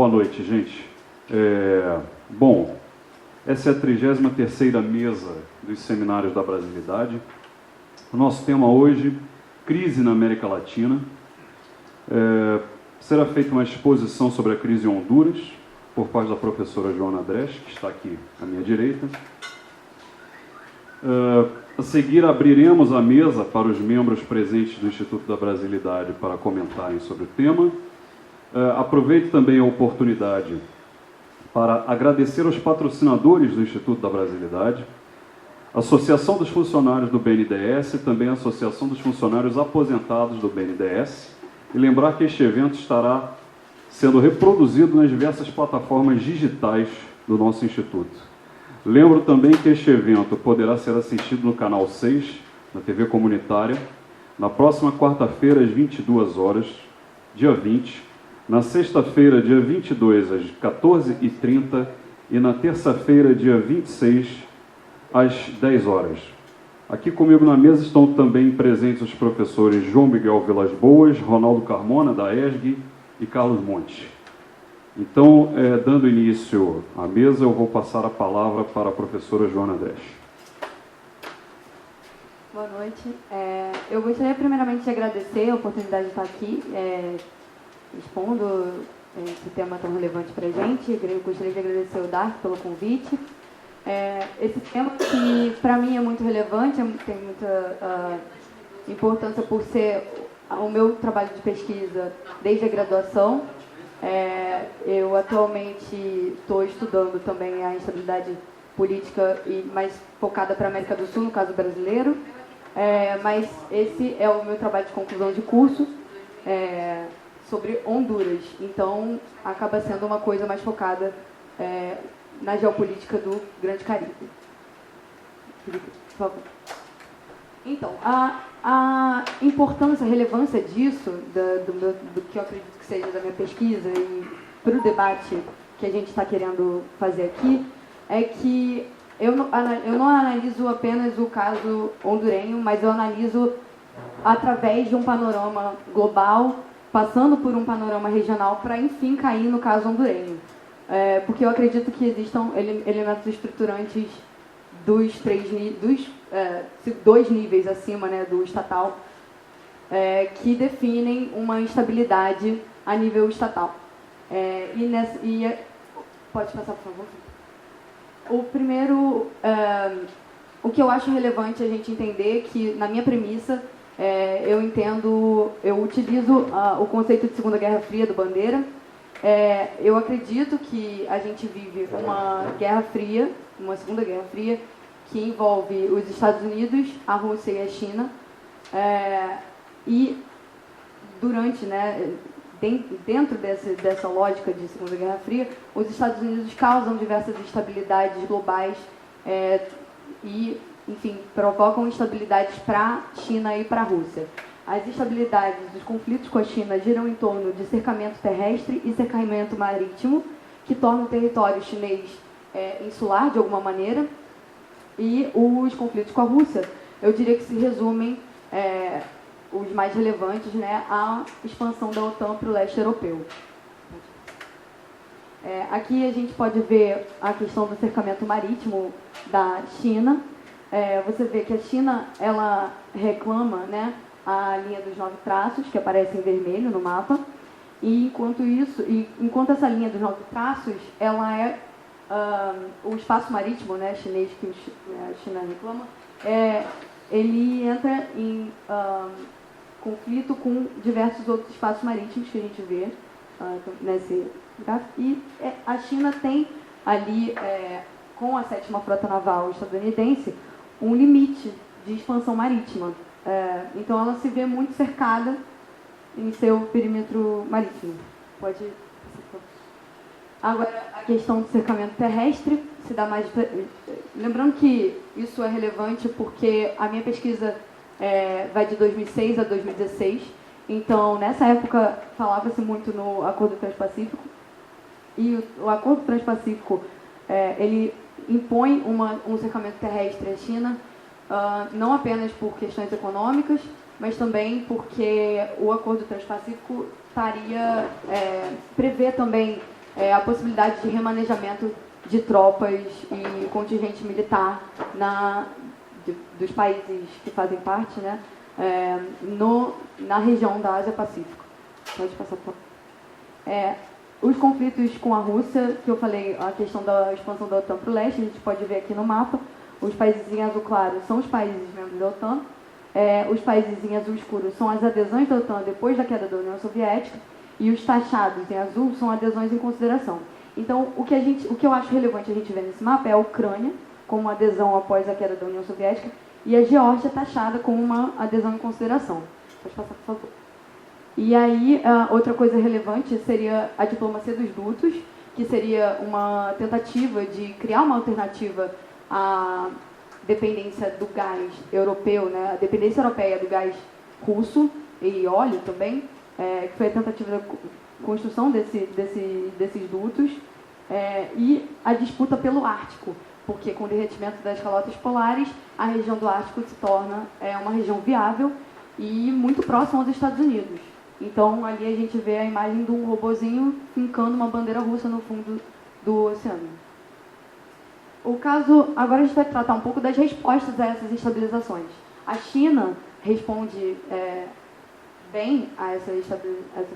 Boa noite, gente. Bom, essa é a 33ª mesa dos seminários da Brasilidade. O nosso tema hoje, crise na América Latina. Será feita uma exposição sobre a crise em Honduras, por parte da professora Joana Dresch, que está aqui à minha direita. A seguir, abriremos a mesa para os membros presentes do Instituto da Brasilidade para comentarem sobre o tema. Aproveito também a oportunidade para agradecer aos patrocinadores do Instituto da Brasilidade, a Associação dos Funcionários do BNDES e também a Associação dos Funcionários Aposentados do BNDES, e lembrar que este evento estará sendo reproduzido nas diversas plataformas digitais do nosso Instituto. Lembro também que este evento poderá ser assistido no canal 6, na TV comunitária, na próxima quarta-feira, às 22 horas, dia 20, na sexta-feira, dia 22, às 14h30, e na terça-feira, dia 26, às 10 horas. Aqui comigo na mesa estão também presentes os professores João Miguel Vilas Boas, Ronaldo Carmona, da ESG, e Carlos Monte. Então, dando início à mesa, eu vou passar a palavra para a professora Joana Dresch. Boa noite. Eu gostaria primeiramente de agradecer a oportunidade de estar aqui, expondo esse tema tão relevante para a gente. Eu gostaria de agradecer o Dark pelo convite. Esse tema que, para mim, é muito relevante, tem muita importância por ser o meu trabalho de pesquisa desde a graduação. Eu atualmente estou estudando também a instabilidade política, mais focada para a América do Sul, no caso brasileiro, mas esse é o meu trabalho de conclusão de curso sobre Honduras, então acaba sendo uma coisa mais focada na geopolítica do Grande Caribe. Por favor. Então, a importância, a relevância disso, do que eu acredito que seja da minha pesquisa e para o debate que a gente está querendo fazer aqui, é que eu não analiso apenas o caso hondurenho, mas eu analiso através de um panorama global, passando por um panorama regional, para enfim cair no caso hondurenho. Porque eu acredito que existam elementos estruturantes dos dois níveis acima, né, do estatal, que definem uma instabilidade a nível estatal. Pode passar, por favor? O primeiro, o que eu acho relevante a gente entender que, na minha premissa, eu utilizo o conceito de Segunda Guerra Fria do Bandeira. Eu acredito que a gente vive uma Guerra Fria, uma Segunda Guerra Fria, que envolve os Estados Unidos, a Rússia e a China, e durante, dentro dessa lógica de Segunda Guerra Fria, os Estados Unidos causam diversas instabilidades globais e, enfim, provocam instabilidades para a China e para a Rússia. As instabilidades dos conflitos com a China giram em torno de cercamento terrestre e cercamento marítimo, que tornam o território chinês insular, de alguma maneira, e os conflitos com a Rússia, eu diria que se resumem, os mais relevantes, à expansão da OTAN para o leste europeu. Aqui a gente pode ver a questão do cercamento marítimo da China. Você vê que a China ela reclama, a linha dos 9 traços, que aparece em vermelho no mapa, e enquanto essa linha dos 9 traços, ela é o espaço marítimo, chinês, que a China reclama, ele entra em conflito com diversos outros espaços marítimos que a gente vê nesse gráfico. E a China tem ali, com a 7ª Frota Naval estadunidense, um limite de expansão marítima. Então ela se vê muito cercada em seu perímetro marítimo. Pode... Agora, a questão do cercamento terrestre se dá mais... Lembrando que isso é relevante porque a minha pesquisa vai de 2006 a 2016. Então, nessa época, falava-se muito no Acordo Transpacífico. E o Acordo Transpacífico, ele impõe um cercamento terrestre à China, não apenas por questões econômicas, mas também porque o Acordo Transpacífico prevê também a possibilidade de remanejamento de tropas e contingente militar dos países que fazem parte, né, na região da Ásia-Pacífico. Pode passar, por favor. Os conflitos com a Rússia, que eu falei, a questão da expansão da OTAN para o leste, a gente pode ver aqui no mapa. Os países em azul claro são os países membros da OTAN. Os países em azul escuro são as adesões da OTAN depois da queda da União Soviética. E os taxados em azul são adesões em consideração. Então, o que eu acho relevante a gente ver nesse mapa é a Ucrânia, como uma adesão após a queda da União Soviética, e a Geórgia taxada como uma adesão em consideração. Pode passar, por favor. E aí, outra coisa relevante seria a diplomacia dos dutos, que seria uma tentativa de criar uma alternativa à dependência do gás europeu, né? A dependência europeia do gás russo e óleo também, que foi a tentativa da construção desses dutos, e a disputa pelo Ártico, porque com o derretimento das calotas polares, a região do Ártico se torna uma região viável e muito próxima aos Estados Unidos. Então, ali a gente vê a imagem de um robozinho fincando uma bandeira russa no fundo do oceano. Agora a gente vai tratar um pouco das respostas a essas estabilizações. A China responde bem a essa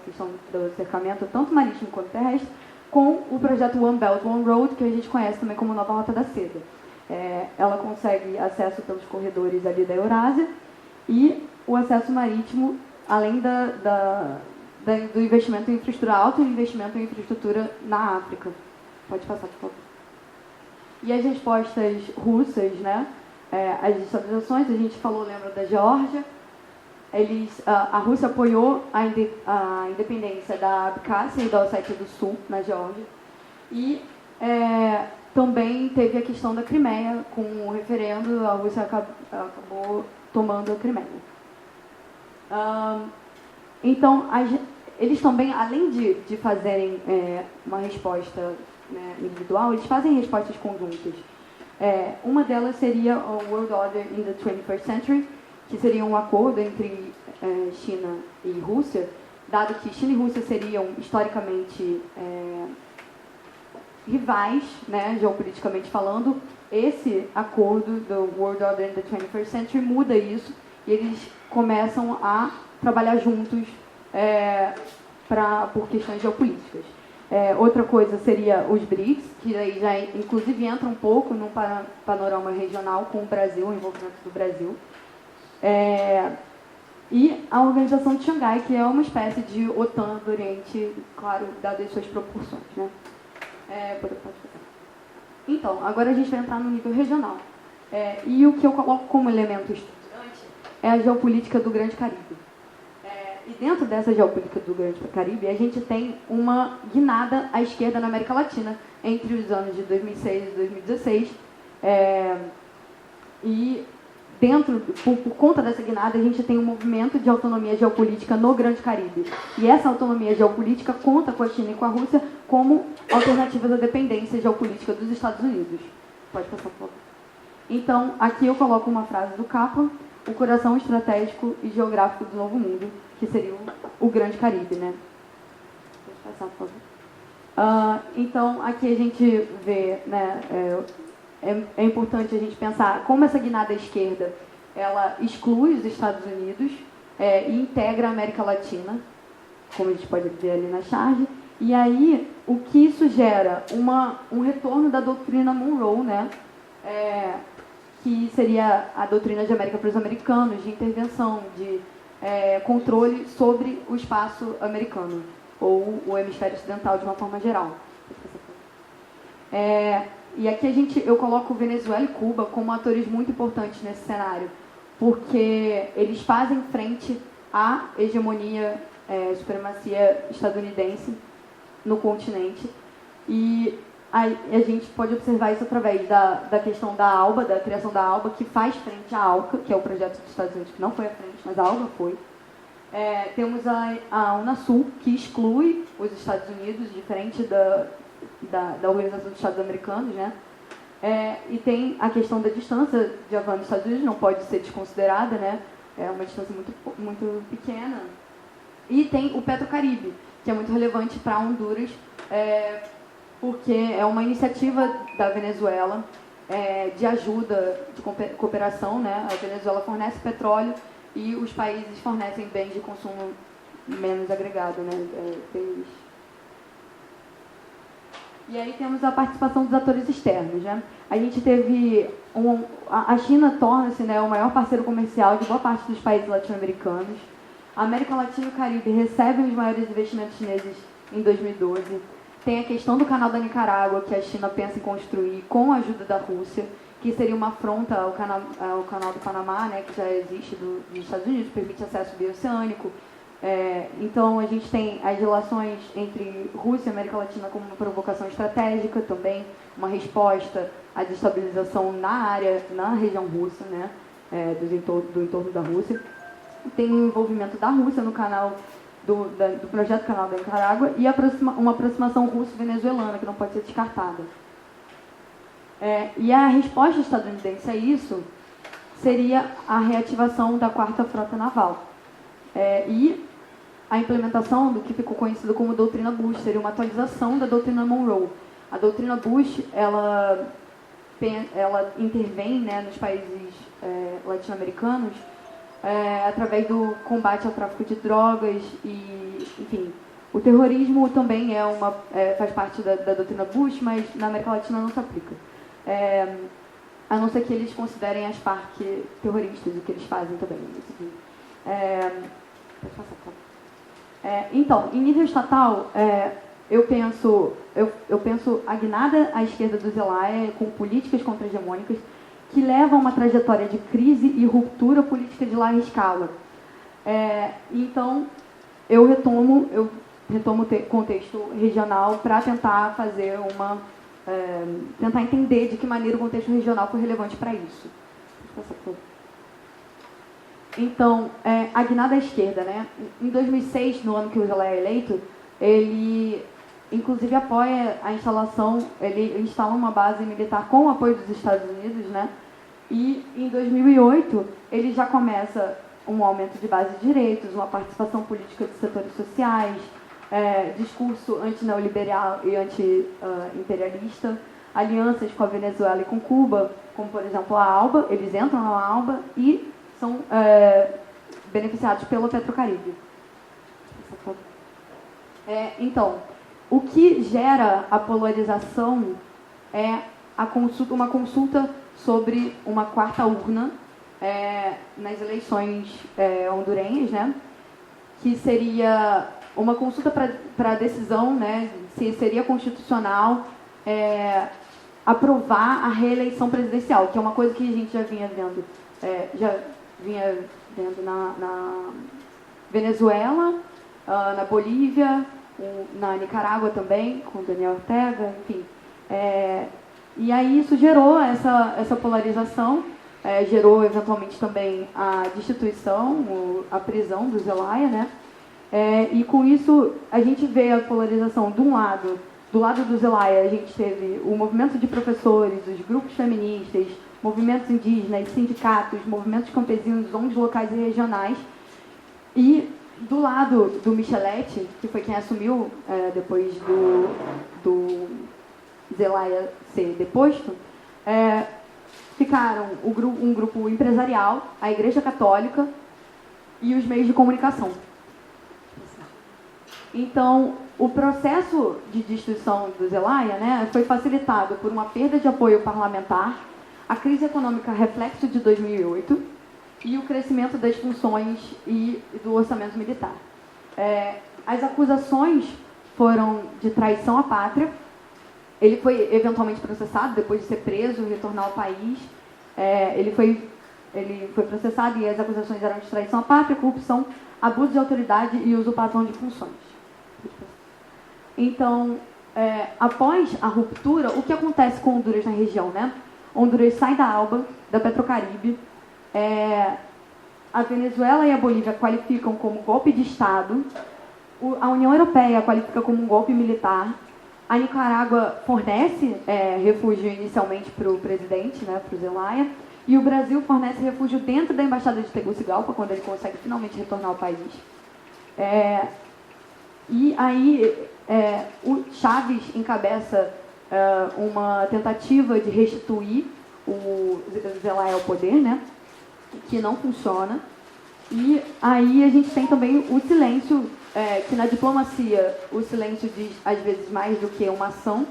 questão do cercamento, tanto marítimo quanto terrestre, com o projeto One Belt, One Road, que a gente conhece também como Nova Rota da Seda. Ela consegue acesso pelos corredores ali da Eurásia e o acesso marítimo, além do investimento em infraestrutura, alto investimento em infraestrutura na África. Pode passar, por favor. E as respostas russas, né? As estabilizações, a gente falou, lembra da Geórgia. A Rússia apoiou a independência da Abkhazia e da Ossétia do Sul, na Geórgia. E também teve a questão da Crimeia, com o referendo, a Rússia acabou tomando a Crimeia. Então, eles também, além de fazerem uma resposta, né, individual, eles fazem respostas conjuntas. Uma delas seria o World Order in the 21st Century, que seria um acordo entre China e Rússia, dado que China e Rússia seriam historicamente rivais, né, geopoliticamente falando. Esse acordo do World Order in the 21st Century muda isso e eles começam a trabalhar juntos por questões geopolíticas. Outra coisa seria os BRICS, que aí já inclusive entra um pouco no panorama regional com o Brasil, o envolvimento do Brasil. E a Organização de Xangai, que é uma espécie de OTAN do Oriente, claro, dadas as suas proporções, né? Então, agora a gente vai entrar no nível regional. E o que eu coloco como elemento estruturante é a geopolítica do Grande Caribe. E dentro dessa geopolítica do Grande Caribe, a gente tem uma guinada à esquerda na América Latina entre os anos de 2006 e 2016. E por conta dessa guinada, a gente tem um movimento de autonomia geopolítica no Grande Caribe. E essa autonomia geopolítica conta com a China e com a Rússia como alternativas à dependência geopolítica dos Estados Unidos. Pode passar, por favor. Então, aqui eu coloco uma frase do Kaplan: o coração estratégico e geográfico do Novo Mundo, que seria o Grande Caribe, né? Pode passar, por favor. Então, aqui a gente vê, né, é importante a gente pensar como essa guinada à esquerda ela exclui os Estados Unidos e integra a América Latina, como a gente pode ver ali na charge. E aí, o que isso gera? Um retorno da doutrina Monroe, né? Que seria a doutrina de América para os americanos, de intervenção, de controle sobre o espaço americano, ou o hemisfério ocidental de uma forma geral. E aqui eu coloco Venezuela e Cuba como atores muito importantes nesse cenário, porque eles fazem frente à hegemonia, supremacia estadunidense no continente. E a gente pode observar isso através da questão da ALBA, da criação da ALBA, que faz frente à ALCA, que é o projeto dos Estados Unidos, que não foi à frente, mas a ALBA foi. Temos a Unasul, que exclui os Estados Unidos, diferente da Organização dos Estados Americanos, né? E tem a questão da distância de Havana dos Estados Unidos, não pode ser desconsiderada, né? É uma distância muito, muito pequena. E tem o Petrocaribe, que é muito relevante para Honduras, porque é uma iniciativa da Venezuela de ajuda, de cooperação, né? A Venezuela fornece petróleo e os países fornecem bens de consumo menos agregado, né? E aí temos a participação dos atores externos, né? A gente teve a China torna-se, né, o maior parceiro comercial de boa parte dos países latino-americanos. A América Latina e o Caribe recebem os maiores investimentos chineses em 2012. Tem a questão do canal da Nicarágua, que a China pensa em construir com a ajuda da Rússia, que seria uma afronta ao canal do Panamá, né, que já existe dos Estados Unidos, permite acesso bioceânico. Então, a gente tem as relações entre Rússia e América Latina como uma provocação estratégica também, uma resposta à destabilização na região russa, né, do entorno da Rússia. Tem o envolvimento da Rússia no canal do projeto Canal da Nicarágua e uma aproximação russo-venezuelana, que não pode ser descartada. E a resposta estadunidense a isso seria a reativação da 4ª Frota Naval. E a implementação do que ficou conhecido como doutrina Bush, seria uma atualização da doutrina Monroe. A doutrina Bush, ela intervém, né, nos países latino-americanos através do combate ao tráfico de drogas e, enfim, o terrorismo também faz parte da doutrina Bush, mas na América Latina não se aplica. A não ser que eles considerem as Farc terroristas, o que eles fazem também. Pode passar, tá? Então, em nível estatal, eu penso a guinada à esquerda do Zelaya com políticas contra-hegemônicas que levam a uma trajetória de crise e ruptura política de larga escala. Então, eu retomo o contexto regional para tentar fazer tentar entender de que maneira o contexto regional foi relevante para isso. Então, a guinada à esquerda, né? Em 2006, no ano que o Zelaya é eleito, ele inclusive apoia a instalação, ele instala uma base militar com o apoio dos Estados Unidos, né? E em 2008 ele já começa um aumento de base de direitos, uma participação política de setores sociais, discurso anti-neoliberal e anti-imperialista, alianças com a Venezuela e com Cuba, como por exemplo a ALBA, eles entram na ALBA e são beneficiados pelo Petrocaribe. Então, o que gera a polarização é uma consulta sobre uma 4ª urna nas eleições hondurenhas, né? Que seria uma consulta para a decisão, né, se seria constitucional aprovar a reeleição presidencial, que é uma coisa que a gente já vinha vendo na Venezuela, na Bolívia, na Nicarágua também, com Daniel Ortega, enfim. E aí isso gerou essa polarização, gerou eventualmente também a destituição, a prisão do Zelaya, né? E com isso a gente vê a polarização de um lado, do lado do Zelaya a gente teve o movimento de professores, os grupos feministas, movimentos indígenas, sindicatos, movimentos campesinos, ONGs locais e regionais. E do lado do Micheletti, que foi quem assumiu depois do Zelaya ser deposto, ficaram um grupo empresarial, a Igreja Católica e os meios de comunicação. Então, o processo de destituição do Zelaya, né, foi facilitado por uma perda de apoio parlamentar, a crise econômica reflexo de 2008 e o crescimento das funções e do orçamento militar. As acusações foram de traição à pátria. Ele foi eventualmente processado depois de ser preso e retornar ao país. Ele foi processado e as acusações eram de traição à pátria, corrupção, abuso de autoridade e usurpação de funções. Então, após a ruptura, o que acontece com Honduras na região, né? Honduras sai da ALBA, da Petrocaribe. A Venezuela e a Bolívia qualificam como golpe de Estado. A União Europeia qualifica como um golpe militar. A Nicarágua fornece refúgio inicialmente para o presidente, né, para o Zelaya. E o Brasil fornece refúgio dentro da Embaixada de Tegucigalpa, quando ele consegue finalmente retornar ao país. E aí, Chávez encabeça uma tentativa de restituir o Zelaya ao poder, né? Que não funciona. E aí a gente tem também o silêncio, que na diplomacia o silêncio diz às vezes mais do que uma ação,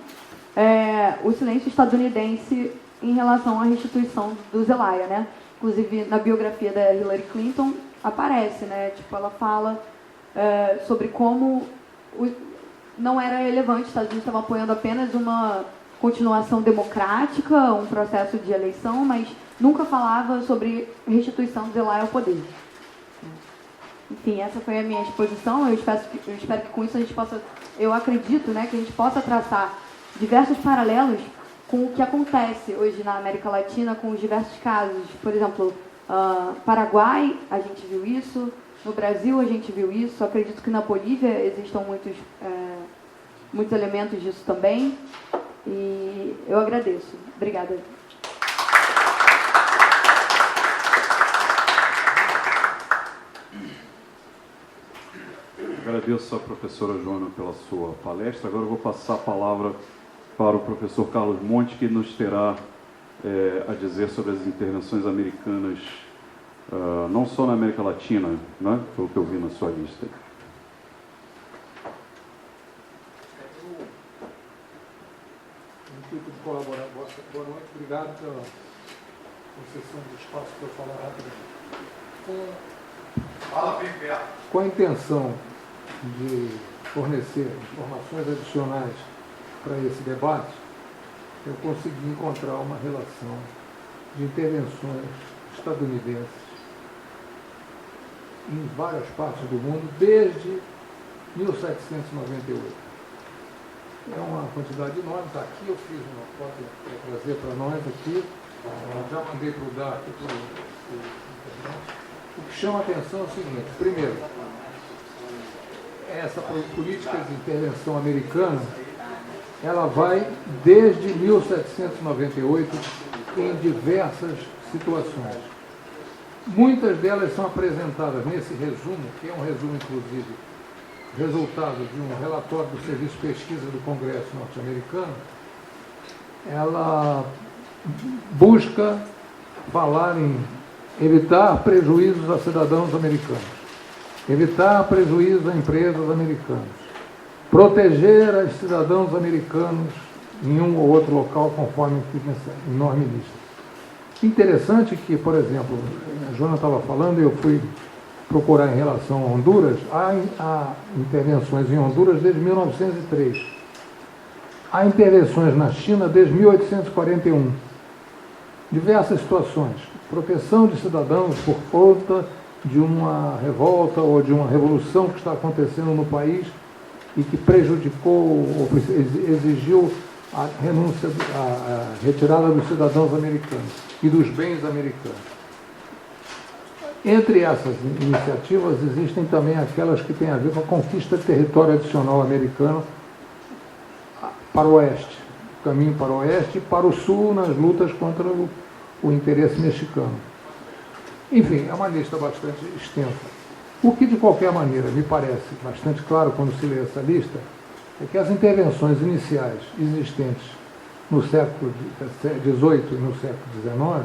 o silêncio estadunidense em relação à restituição do Zelaya, né? Inclusive na biografia da Hillary Clinton aparece, né? Tipo, ela fala sobre como não era relevante, os Estados Unidos estavam apoiando apenas uma continuação democrática, um processo de eleição, mas nunca falava sobre restituição do Zelaya ao poder. Enfim, essa foi a minha exposição. Eu espero que com isso a gente possa, eu acredito, né, que a gente possa traçar diversos paralelos com o que acontece hoje na América Latina, com os diversos casos. Por exemplo, Paraguai, a gente viu isso. No Brasil, a gente viu isso. Acredito que na Bolívia existam muitos elementos disso também. E eu agradeço. Obrigada. Agradeço à professora Joana pela sua palestra. Agora eu vou passar a palavra para o professor Carlos Monte, que nos terá a dizer sobre as intervenções americanas, não só na América Latina, né, pelo que eu vi na sua lista. No intuito de colaborar, boa noite, obrigado pela concessão do espaço para eu falar rapidamente. Com a intenção de fornecer informações adicionais para esse debate, eu consegui encontrar uma relação de intervenções estadunidenses em várias partes do mundo desde 1798. É uma quantidade enorme, está aqui, eu fiz uma foto para trazer para nós aqui, já mandei para o Dark e para o O que chama a atenção é o seguinte: primeiro, essa política de intervenção americana, ela vai desde 1798 em diversas situações. Muitas delas são apresentadas nesse resumo, que é um resumo, inclusive, resultado de um relatório do Serviço de Pesquisa do Congresso norte-americano. Ela busca falar em evitar prejuízos a cidadãos americanos, evitar prejuízos a empresas americanas, proteger os cidadãos americanos em um ou outro local, conforme fica essa enorme lista. Interessante que, por exemplo, a Joana estava falando, e eu fui procurar em relação a Honduras, há intervenções em Honduras desde 1903. Há intervenções na China desde 1841. Diversas situações. Proteção de cidadãos por conta de uma revolta ou de uma revolução que está acontecendo no país e que prejudicou ou exigiu a renúncia, a retirada dos cidadãos americanos e dos bens americanos. Entre essas iniciativas existem também aquelas que têm a ver com a conquista de território adicional americano para o oeste, caminho para o oeste e para o sul nas lutas contra o interesse mexicano. Enfim, é uma lista bastante extensa. O que, de qualquer maneira, me parece bastante claro quando se lê essa lista, é que as intervenções iniciais existentes no século XVIII e no século XIX,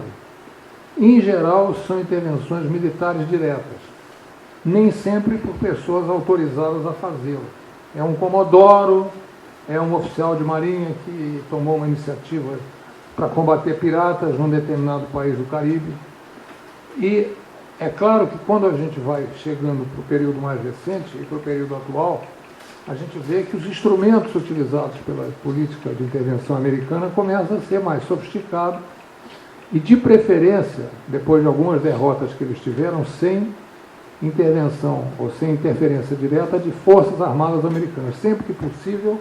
em geral, são intervenções militares diretas, nem sempre por pessoas autorizadas a fazê-lo. É um comodoro, é um oficial de marinha que tomou uma iniciativa para combater piratas num determinado país do Caribe. E é claro que quando a gente vai chegando para o período mais recente e para o período atual, a gente vê que os instrumentos utilizados pela política de intervenção americana começam a ser mais sofisticados e, de preferência, depois de algumas derrotas que eles tiveram, sem intervenção ou sem interferência direta de forças armadas americanas. Sempre que possível,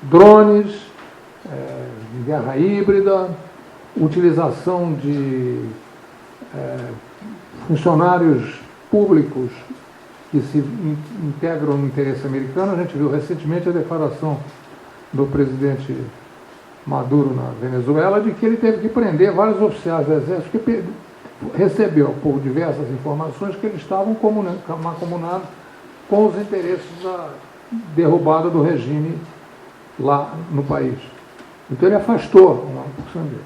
drones, guerra híbrida, utilização de funcionários públicos que se integram no interesse americano. A gente viu recentemente a declaração do presidente Maduro na Venezuela de que ele teve que prender vários oficiais do exército que recebeu por diversas informações que eles estavam mancomunados com os interesses da derrubada do regime lá no país. Então ele afastou uma porção dele.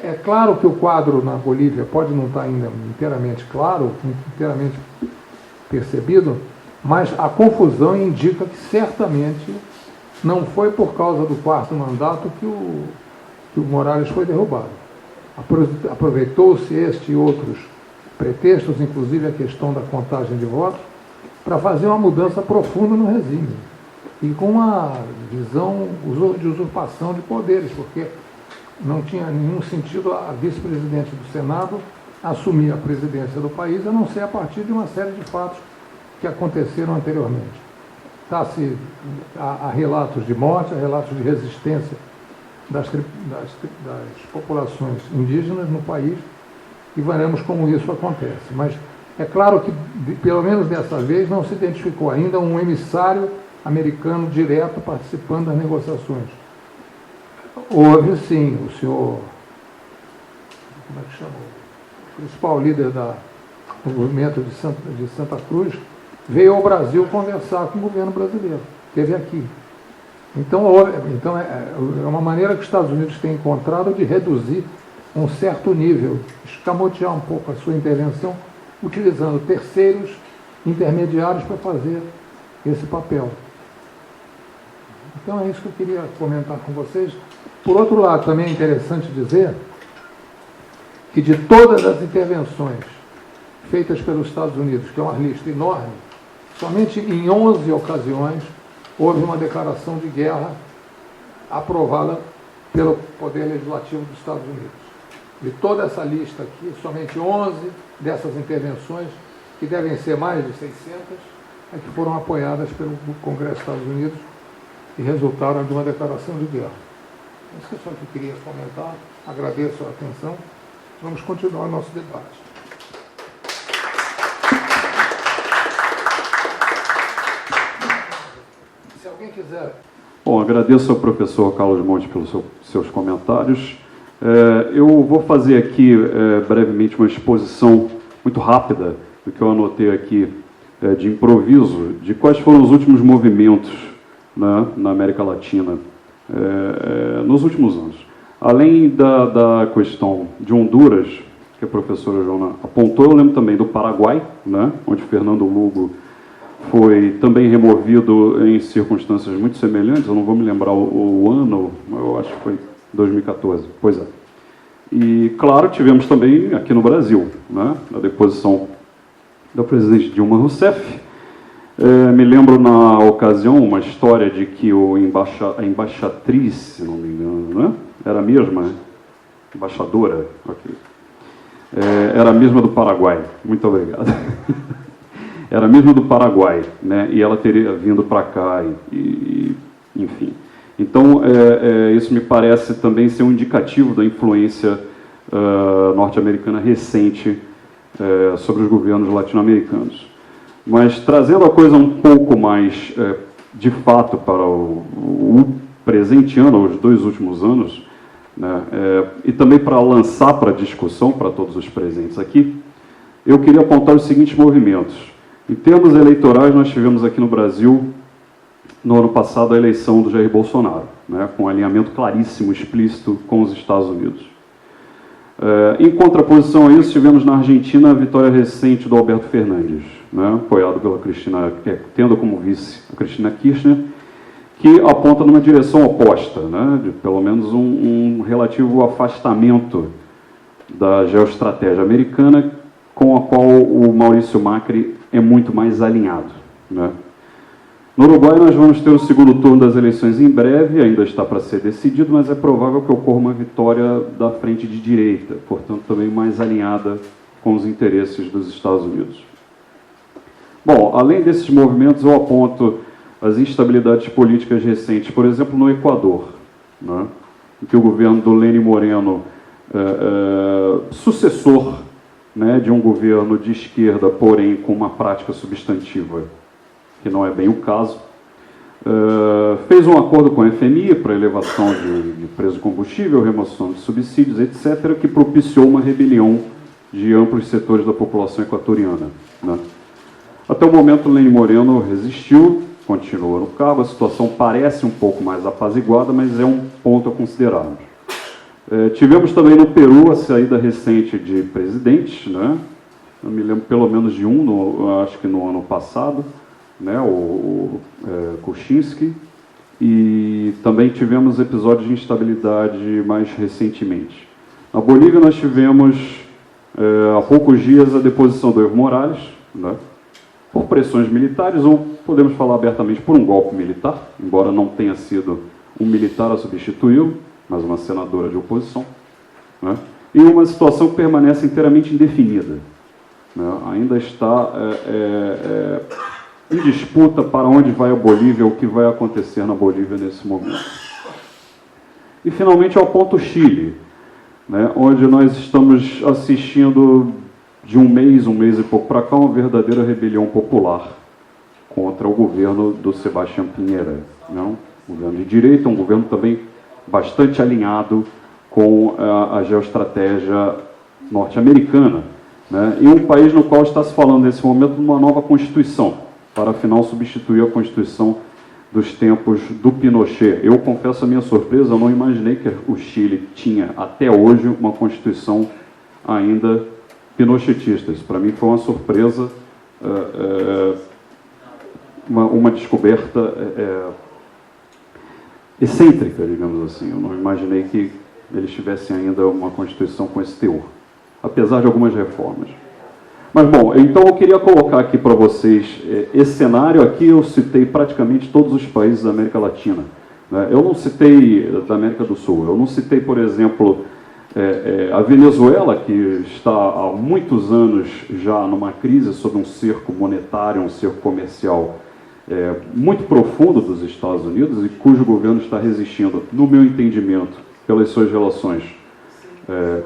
É claro que o quadro na Bolívia pode não estar ainda inteiramente claro, inteiramente percebido, mas a confusão indica que certamente não foi por causa do quarto mandato que o Morales foi derrubado. Aproveitou-se este e outros pretextos, inclusive a questão da contagem de votos, para fazer uma mudança profunda no regime. E com uma visão de usurpação de poderes, porque não tinha nenhum sentido a vice-presidente do Senado assumir a presidência do país, a não ser a partir de uma série de fatos que aconteceram anteriormente. Há relatos de morte, há relatos de resistência das populações indígenas no país, e veremos como isso acontece. Mas é claro que, pelo menos dessa vez, não se identificou ainda um emissário americano direto participando das negociações. Houve, sim, o senhor, como é que chamou? O principal líder do movimento de Santa Cruz veio ao Brasil conversar com o governo brasileiro, esteve aqui. Então é uma maneira que os Estados Unidos têm encontrado de reduzir um certo nível, escamotear um pouco a sua intervenção, utilizando terceiros intermediários para fazer esse papel. Então é isso que eu queria comentar com vocês. Por outro lado, também é interessante dizer que de todas as intervenções feitas pelos Estados Unidos, que é uma lista enorme, somente em 11 ocasiões houve uma declaração de guerra aprovada pelo Poder Legislativo dos Estados Unidos. De toda essa lista aqui, somente 11 dessas intervenções, que devem ser mais de 600, é que foram apoiadas pelo Congresso dos Estados Unidos e resultaram de uma declaração de guerra. Isso é só que eu queria comentar. Agradeço a atenção. Vamos continuar o nosso debate. Se alguém quiser... Bom, agradeço ao professor Carlos Monte pelos seus comentários. Eu vou fazer aqui brevemente uma exposição muito rápida do que eu anotei aqui de improviso, de quais foram os últimos movimentos, né, na América Latina nos últimos anos. Além da questão de Honduras, que a professora Joana apontou, eu lembro também do Paraguai, né, onde Fernando Lugo foi também removido em circunstâncias muito semelhantes. Eu não vou me lembrar o ano, mas eu acho que foi 2014. Pois é. E, claro, tivemos também aqui no Brasil, né, a deposição da presidente Dilma Rousseff. Me lembro, na ocasião, uma história de que a embaixatriz, se não me engano, né, era a mesma, né? Embaixadora, okay. Era a mesma do Paraguai. Muito obrigado. Era a mesma do Paraguai, né, e ela teria vindo para cá, enfim. Então, isso me parece também ser um indicativo da influência norte-americana recente sobre os governos latino-americanos. Mas, trazendo a coisa um pouco mais, de fato, para o presente ano, os 2 últimos anos, né, e também para lançar para discussão, para todos os presentes aqui, eu queria apontar os seguintes movimentos. Em termos eleitorais, nós tivemos aqui no Brasil, no ano passado, a eleição do Jair Bolsonaro, né, com um alinhamento claríssimo, explícito com os Estados Unidos. Em contraposição a isso, tivemos na Argentina a vitória recente do Alberto Fernandes, né, apoiado pela Cristina, tendo como vice a Cristina Kirchner, que aponta numa direção oposta, né, de pelo menos um relativo afastamento da geoestratégia americana, com a qual o Maurício Macri é muito mais alinhado, né. No Uruguai, nós vamos ter o segundo turno das eleições em breve, ainda está para ser decidido, mas é provável que ocorra uma vitória da frente de direita, portanto, também mais alinhada com os interesses dos Estados Unidos. Bom, além desses movimentos, eu aponto as instabilidades políticas recentes, por exemplo, no Equador, né, em que o governo do Lenín Moreno, sucessor, né, de um governo de esquerda, porém com uma prática substantiva que não é bem o caso, fez um acordo com a FMI para elevação de preço de combustível, remoção de subsídios, etc., que propiciou uma rebelião de amplos setores da população equatoriana, né. Até o momento, Lenín Moreno resistiu, continua no cargo. A situação parece um pouco mais apaziguada, mas é um ponto a considerarmos. Tivemos também no Peru a saída recente de presidentes, né? Eu me lembro pelo menos de um, acho que no ano passado, né? O Kuczynski. E também tivemos episódios de instabilidade mais recentemente. Na Bolívia nós tivemos, há poucos dias, a deposição do Evo Morales, né? Por pressões militares, ou podemos falar abertamente por um golpe militar, embora não tenha sido um militar a substituí-lo, mas uma senadora de oposição, né? E uma situação que permanece inteiramente indefinida, né? Ainda está em disputa para onde vai a Bolívia, o que vai acontecer na Bolívia nesse momento. E, finalmente, ao ponto Chile, né? Onde nós estamos assistindo de um mês e pouco para cá, uma verdadeira rebelião popular contra o governo do Sebastián Piñera, né? Um governo de direita, um governo também bastante alinhado com a geoestratégia norte-americana, né? E um país no qual está se falando nesse momento de uma nova Constituição, para afinal substituir a Constituição dos tempos do Pinochet. Eu confesso a minha surpresa, eu não imaginei que o Chile tinha até hoje uma Constituição ainda pinochetista. Isso para mim foi uma surpresa, uma descoberta excêntrica, digamos assim. Eu não imaginei que eles tivessem ainda uma Constituição com esse teor, apesar de algumas reformas. Mas, bom, então eu queria colocar aqui para vocês esse cenário. Aqui eu citei praticamente todos os países da América Latina, né? Eu não citei da América do Sul, eu não citei, por exemplo, a Venezuela, que está há muitos anos já numa crise sob um cerco monetário, um cerco comercial muito profundo dos Estados Unidos e cujo governo está resistindo, no meu entendimento, pelas suas relações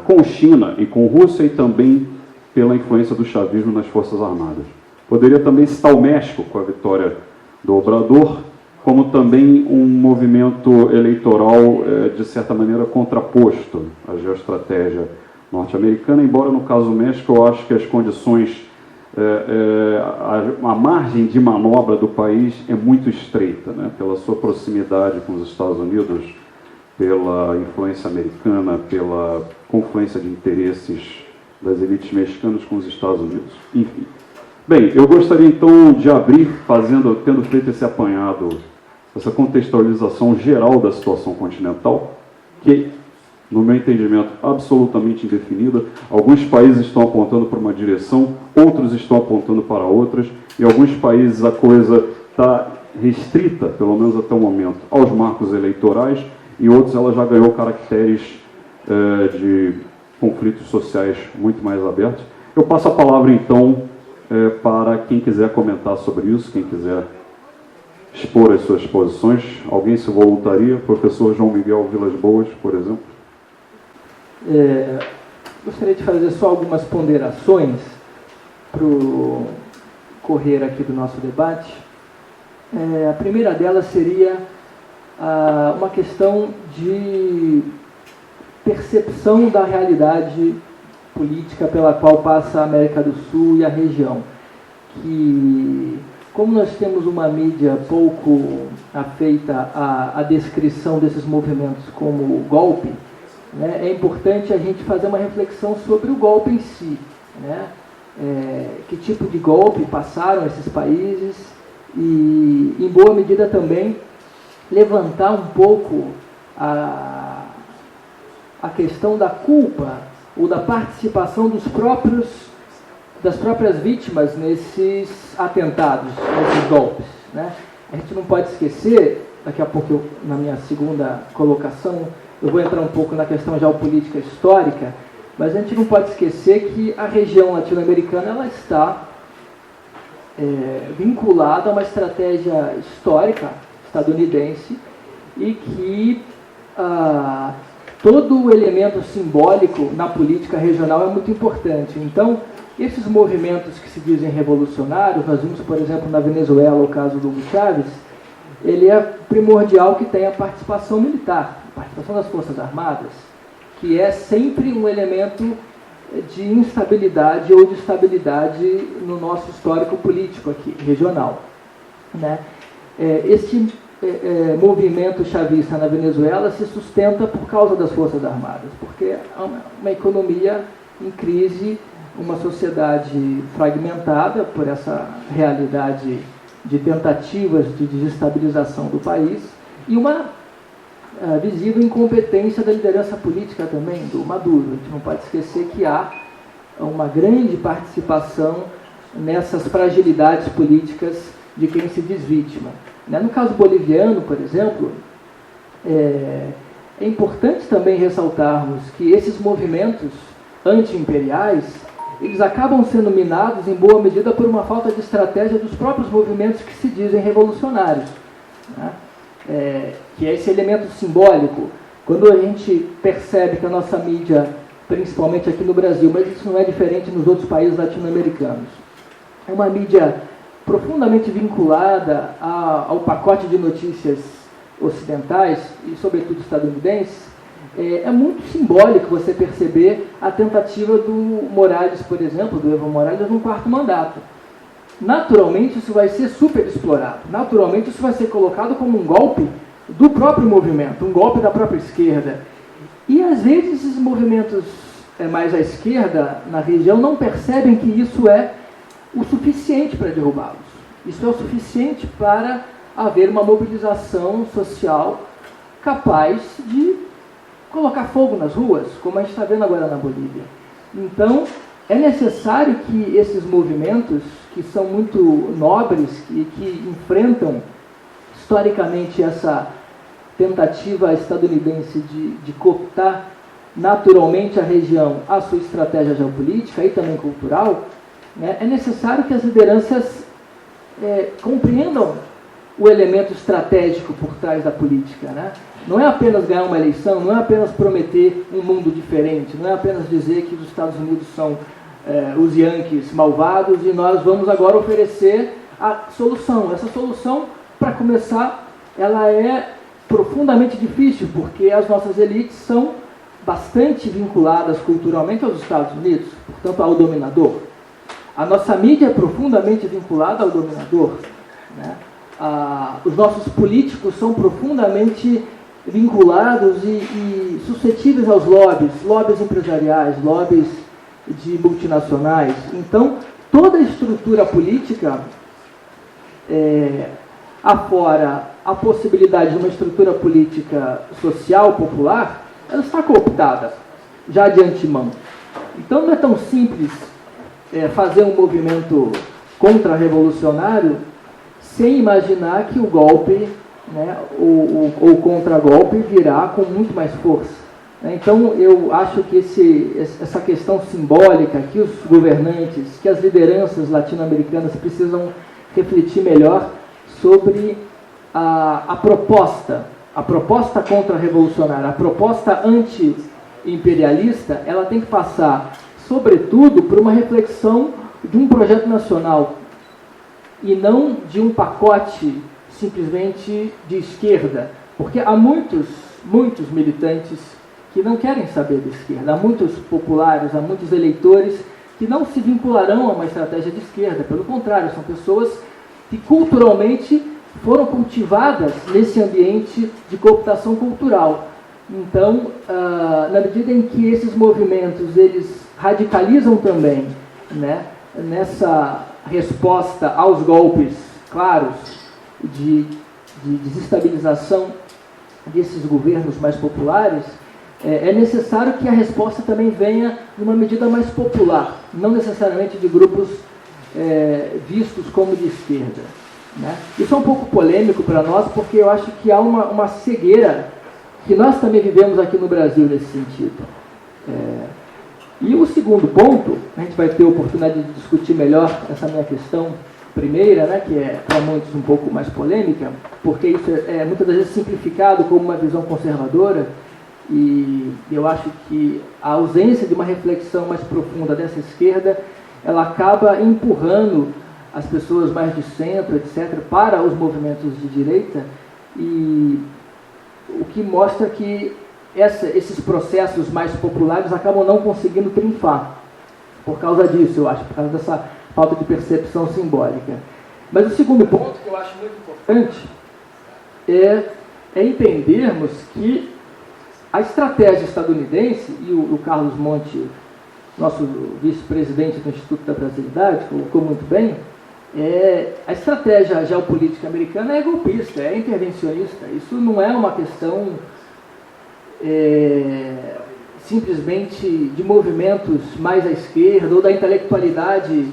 com China e com Rússia e também pela influência do chavismo nas Forças Armadas. Poderia também citar o México, com a vitória do Obrador, como também um movimento eleitoral, de certa maneira, contraposto à geoestratégia norte-americana, embora no caso do México eu acho que as condições, a margem de manobra do país é muito estreita, né? Pela sua proximidade com os Estados Unidos, pela influência americana, pela confluência de interesses das elites mexicanas com os Estados Unidos. Enfim. Bem, eu gostaria então de abrir, tendo feito esse apanhado, essa contextualização geral da situação continental, que, no meu entendimento, absolutamente indefinida. Alguns países estão apontando para uma direção, outros estão apontando para outras, e em alguns países a coisa está restrita, pelo menos até o momento, aos marcos eleitorais, e outros ela já ganhou caracteres de conflitos sociais muito mais abertos. Eu passo a palavra, então, para quem quiser comentar sobre isso, quem quiser expor as suas posições. Alguém se voluntaria? Professor João Miguel Vilas Boas, por exemplo. Gostaria de fazer só algumas ponderações para o correr aqui do nosso debate. A primeira delas seria uma questão de percepção da realidade política pela qual passa a América do Sul e a região. Que, como nós temos uma mídia pouco afeita à descrição desses movimentos como golpe, né, é importante a gente fazer uma reflexão sobre o golpe em si, né? Que tipo de golpe passaram esses países e, em boa medida também, levantar um pouco a questão da culpa ou da participação das próprias vítimas nesses atentados, nesses golpes, né? A gente não pode esquecer, daqui a pouco na minha segunda colocação, eu vou entrar um pouco na questão geopolítica histórica, mas a gente não pode esquecer que a região latino-americana ela está vinculada a uma estratégia histórica estadunidense e que todo o elemento simbólico na política regional é muito importante. Então, esses movimentos que se dizem revolucionários, nós vimos, por exemplo, na Venezuela, o caso do Hugo Chávez, ele é primordial que tenha participação militar, a participação das Forças Armadas, que é sempre um elemento de instabilidade ou de estabilidade no nosso histórico político aqui, regional, né? Este movimento chavista na Venezuela se sustenta por causa das Forças Armadas, porque é uma economia em crise, uma sociedade fragmentada por essa realidade de tentativas de desestabilização do país e uma visível incompetência da liderança política também, do Maduro. A gente não pode esquecer que há uma grande participação nessas fragilidades políticas de quem se diz vítima. No caso boliviano, por exemplo, é importante também ressaltarmos que esses movimentos anti-imperiais, eles acabam sendo minados em boa medida por uma falta de estratégia dos próprios movimentos que se dizem revolucionários, né? Que é esse elemento simbólico. Quando a gente percebe que a nossa mídia, principalmente aqui no Brasil, mas isso não é diferente nos outros países latino-americanos, é uma mídia profundamente vinculada ao pacote de notícias ocidentais e, sobretudo, estadunidenses, é muito simbólico você perceber a tentativa do Morales, por exemplo, do Evo Morales, no 4º mandato. Naturalmente, isso vai ser super explorado. Naturalmente, isso vai ser colocado como um golpe do próprio movimento, um golpe da própria esquerda. E, às vezes, esses movimentos mais à esquerda na região não percebem que isso é o suficiente para derrubá-los. Isso é o suficiente para haver uma mobilização social capaz de colocar fogo nas ruas, como a gente está vendo agora na Bolívia. Então, é necessário que esses movimentos, que são muito nobres e que enfrentam historicamente essa tentativa estadunidense de cooptar naturalmente a região à sua estratégia geopolítica e também cultural, né, é necessário que as lideranças compreendam o elemento estratégico por trás da política, né? Não é apenas ganhar uma eleição, não é apenas prometer um mundo diferente, não é apenas dizer que os Estados Unidos são os Yankees malvados e nós vamos agora oferecer a solução. Essa solução, para começar, ela é profundamente difícil, porque as nossas elites são bastante vinculadas culturalmente aos Estados Unidos, portanto, ao dominador. A nossa mídia é profundamente vinculada ao dominador, né? Os nossos políticos são profundamente vinculados e suscetíveis aos lobbies empresariais, lobbies de multinacionais. Então, toda a estrutura política, afora a possibilidade de uma estrutura política social, popular, ela está cooptada, já de antemão. Então, não é tão simples fazer um movimento contra-revolucionário sem imaginar que o golpe, né, ou contra-golpe virá com muito mais força. Então, eu acho que essa questão simbólica que os governantes, que as lideranças latino-americanas precisam refletir melhor sobre a proposta contra-revolucionária, a proposta anti-imperialista, ela tem que passar, sobretudo, por uma reflexão de um projeto nacional e não de um pacote simplesmente de esquerda, porque há muitos militantes que não querem saber da esquerda, há muitos populares, há muitos eleitores que não se vincularão a uma estratégia de esquerda, pelo contrário, são pessoas que culturalmente foram cultivadas nesse ambiente de cooptação cultural. Então, na medida em que esses movimentos eles radicalizam também, né, nessa resposta aos golpes claros de desestabilização desses governos mais populares, é necessário que a resposta também venha numa medida mais popular, não necessariamente de grupos vistos como de esquerda, né? Isso é um pouco polêmico para nós, porque eu acho que há uma cegueira que nós também vivemos aqui no Brasil nesse sentido. E o segundo ponto, a gente vai ter a oportunidade de discutir melhor essa minha questão primeira, né, que é para muitos um pouco mais polêmica, porque isso é muitas vezes simplificado como uma visão conservadora, e eu acho que a ausência de uma reflexão mais profunda dessa esquerda, ela acaba empurrando as pessoas mais de centro, etc., para os movimentos de direita, e o que mostra que esses processos mais populares acabam não conseguindo triunfar por causa disso, eu acho, por causa dessa falta de percepção simbólica. Mas o segundo ponto, que eu acho muito importante é entendermos que a estratégia estadunidense, e o Carlos Monti, nosso vice-presidente do Instituto da Brasilidade, colocou muito bem, a estratégia geopolítica americana é golpista, é intervencionista. Isso não é uma questão simplesmente de movimentos mais à esquerda ou da intelectualidade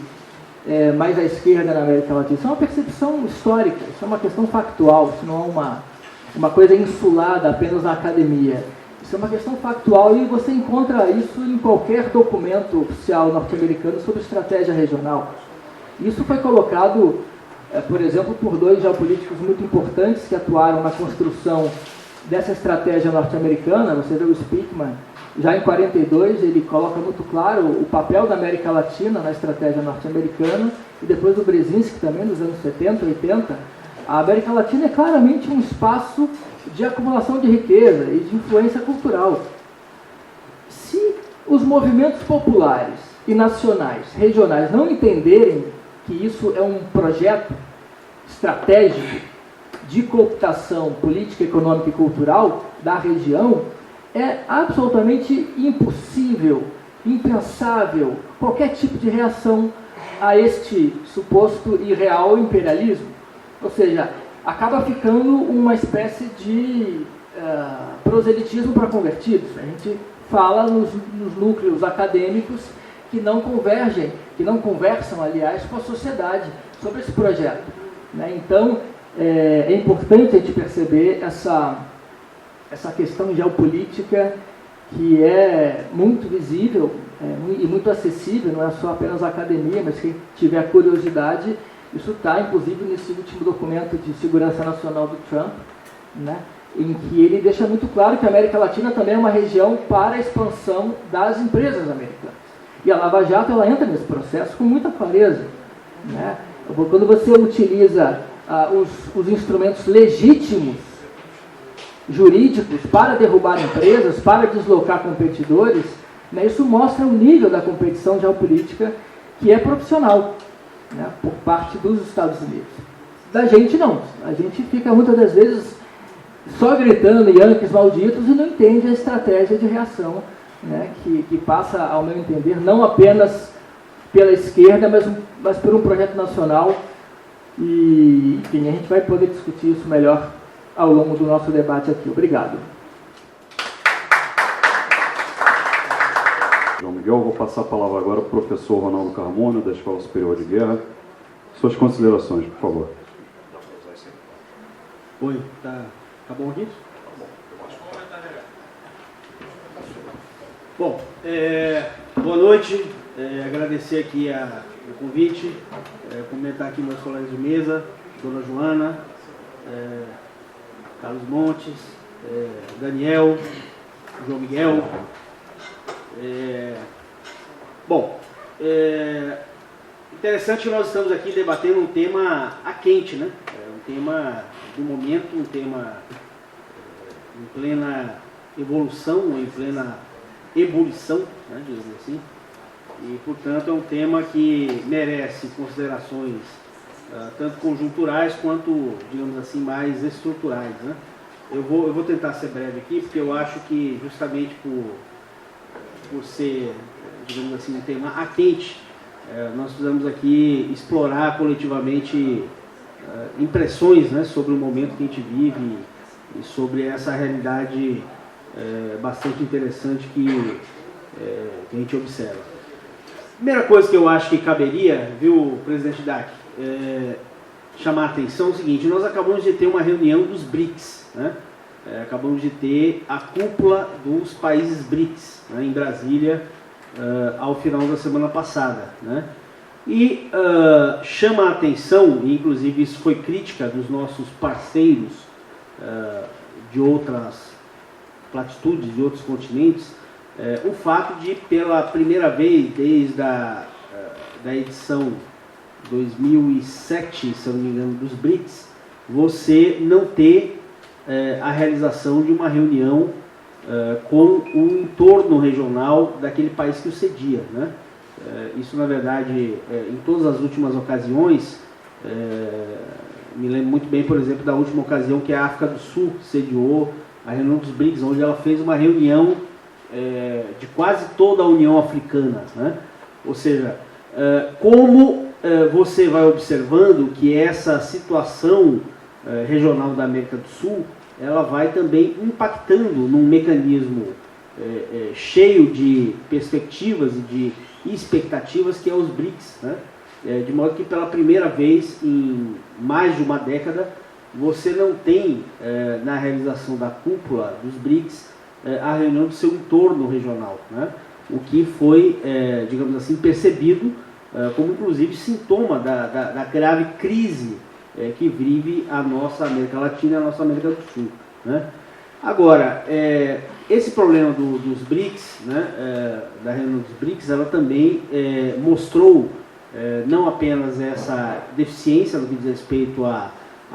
mais à esquerda na América Latina. Isso é uma percepção histórica, isso é uma questão factual, isso não é uma coisa insulada apenas na academia. Isso é uma questão factual e você encontra isso em qualquer documento oficial norte-americano sobre estratégia regional. Isso foi colocado, por exemplo, por dois geopolíticos muito importantes que atuaram na construção dessa estratégia norte-americana. Você vê o Speakman, já em 42, ele coloca muito claro o papel da América Latina na estratégia norte-americana, e depois o Brzezinski também, nos anos 70, 80. A América Latina é claramente um espaço de acumulação de riqueza e de influência cultural. Se os movimentos populares e nacionais, regionais, não entenderem que isso é um projeto estratégico de cooptação política, econômica e cultural da região, é absolutamente impossível, impensável qualquer tipo de reação a este suposto e real imperialismo. Ou seja, acaba ficando uma espécie de proselitismo para convertidos. A gente fala nos núcleos acadêmicos que não convergem, que não conversam, aliás, com a sociedade sobre esse projeto. Né? Então, é importante a gente perceber essa questão geopolítica que é muito visível e muito acessível, não é só apenas a academia, mas quem tiver curiosidade, isso está, inclusive, nesse último documento de segurança nacional do Trump, né, em que ele deixa muito claro que a América Latina também é uma região para a expansão das empresas americanas. E a Lava Jato, ela entra nesse processo com muita clareza. Né? Quando você utiliza os instrumentos legítimos, jurídicos, para derrubar empresas, para deslocar competidores, né, isso mostra o nível da competição geopolítica que é profissional, né, por parte dos Estados Unidos. Da gente não. A gente fica muitas das vezes só gritando Yankees malditos e não entende a estratégia de reação, né, que passa, ao meu entender, não apenas pela esquerda, mas por um projeto nacional. E, enfim, a gente vai poder discutir isso melhor ao longo do nosso debate aqui. Obrigado. João Miguel, vou passar a palavra agora para o professor Ronaldo Carmona, da Escola Superior de Guerra. Suas considerações, por favor. Oi, tá bom aqui? Bom, boa noite, agradecer aqui o convite, comentar aqui meus colegas de mesa, Dona Joana, Carlos Montes, Daniel, João Miguel. Bom, interessante que nós estamos aqui debatendo um tema quente, né? Um tema do momento, um tema em plena evolução, em plena ebulição, né, digamos assim, e, portanto, é um tema que merece considerações tanto conjunturais quanto, digamos assim, mais estruturais, né? Eu vou tentar ser breve aqui, porque eu acho que, justamente por ser, digamos assim, um tema quente, nós precisamos aqui explorar coletivamente impressões, né, sobre o momento que a gente vive e sobre essa realidade bastante interessante que a gente observa. Primeira coisa que eu acho que caberia, viu, presidente Dac, chamar a atenção é o seguinte: nós acabamos de ter uma reunião dos BRICS, né? Acabamos de ter a cúpula dos países BRICS, né, em Brasília, ao final da semana passada, né? E chama a atenção, e inclusive isso foi crítica dos nossos parceiros de outras latitudes, de outros continentes, o fato de, pela primeira vez desde da edição 2007, se eu não me engano, dos BRICS, você não ter a realização de uma reunião com o entorno regional daquele país que o cedia, né? Isso, na verdade, em todas as últimas ocasiões, me lembro muito bem, por exemplo, da última ocasião que a África do Sul sediou a reunião dos BRICS, onde ela fez uma reunião de quase toda a União Africana, né? Ou seja, como você vai observando que essa situação regional da América do Sul, ela vai também impactando num mecanismo cheio de perspectivas e de expectativas, que é os BRICS, né? De modo que pela primeira vez em mais de uma década, você não tem na realização da cúpula dos BRICS a reunião do seu entorno regional, né? O que foi, digamos assim, percebido como inclusive sintoma da grave crise que vive a nossa América Latina e a nossa América do Sul, né? Agora, esse problema dos BRICS, né, da reunião dos BRICS, ela também mostrou não apenas essa deficiência no que diz respeito a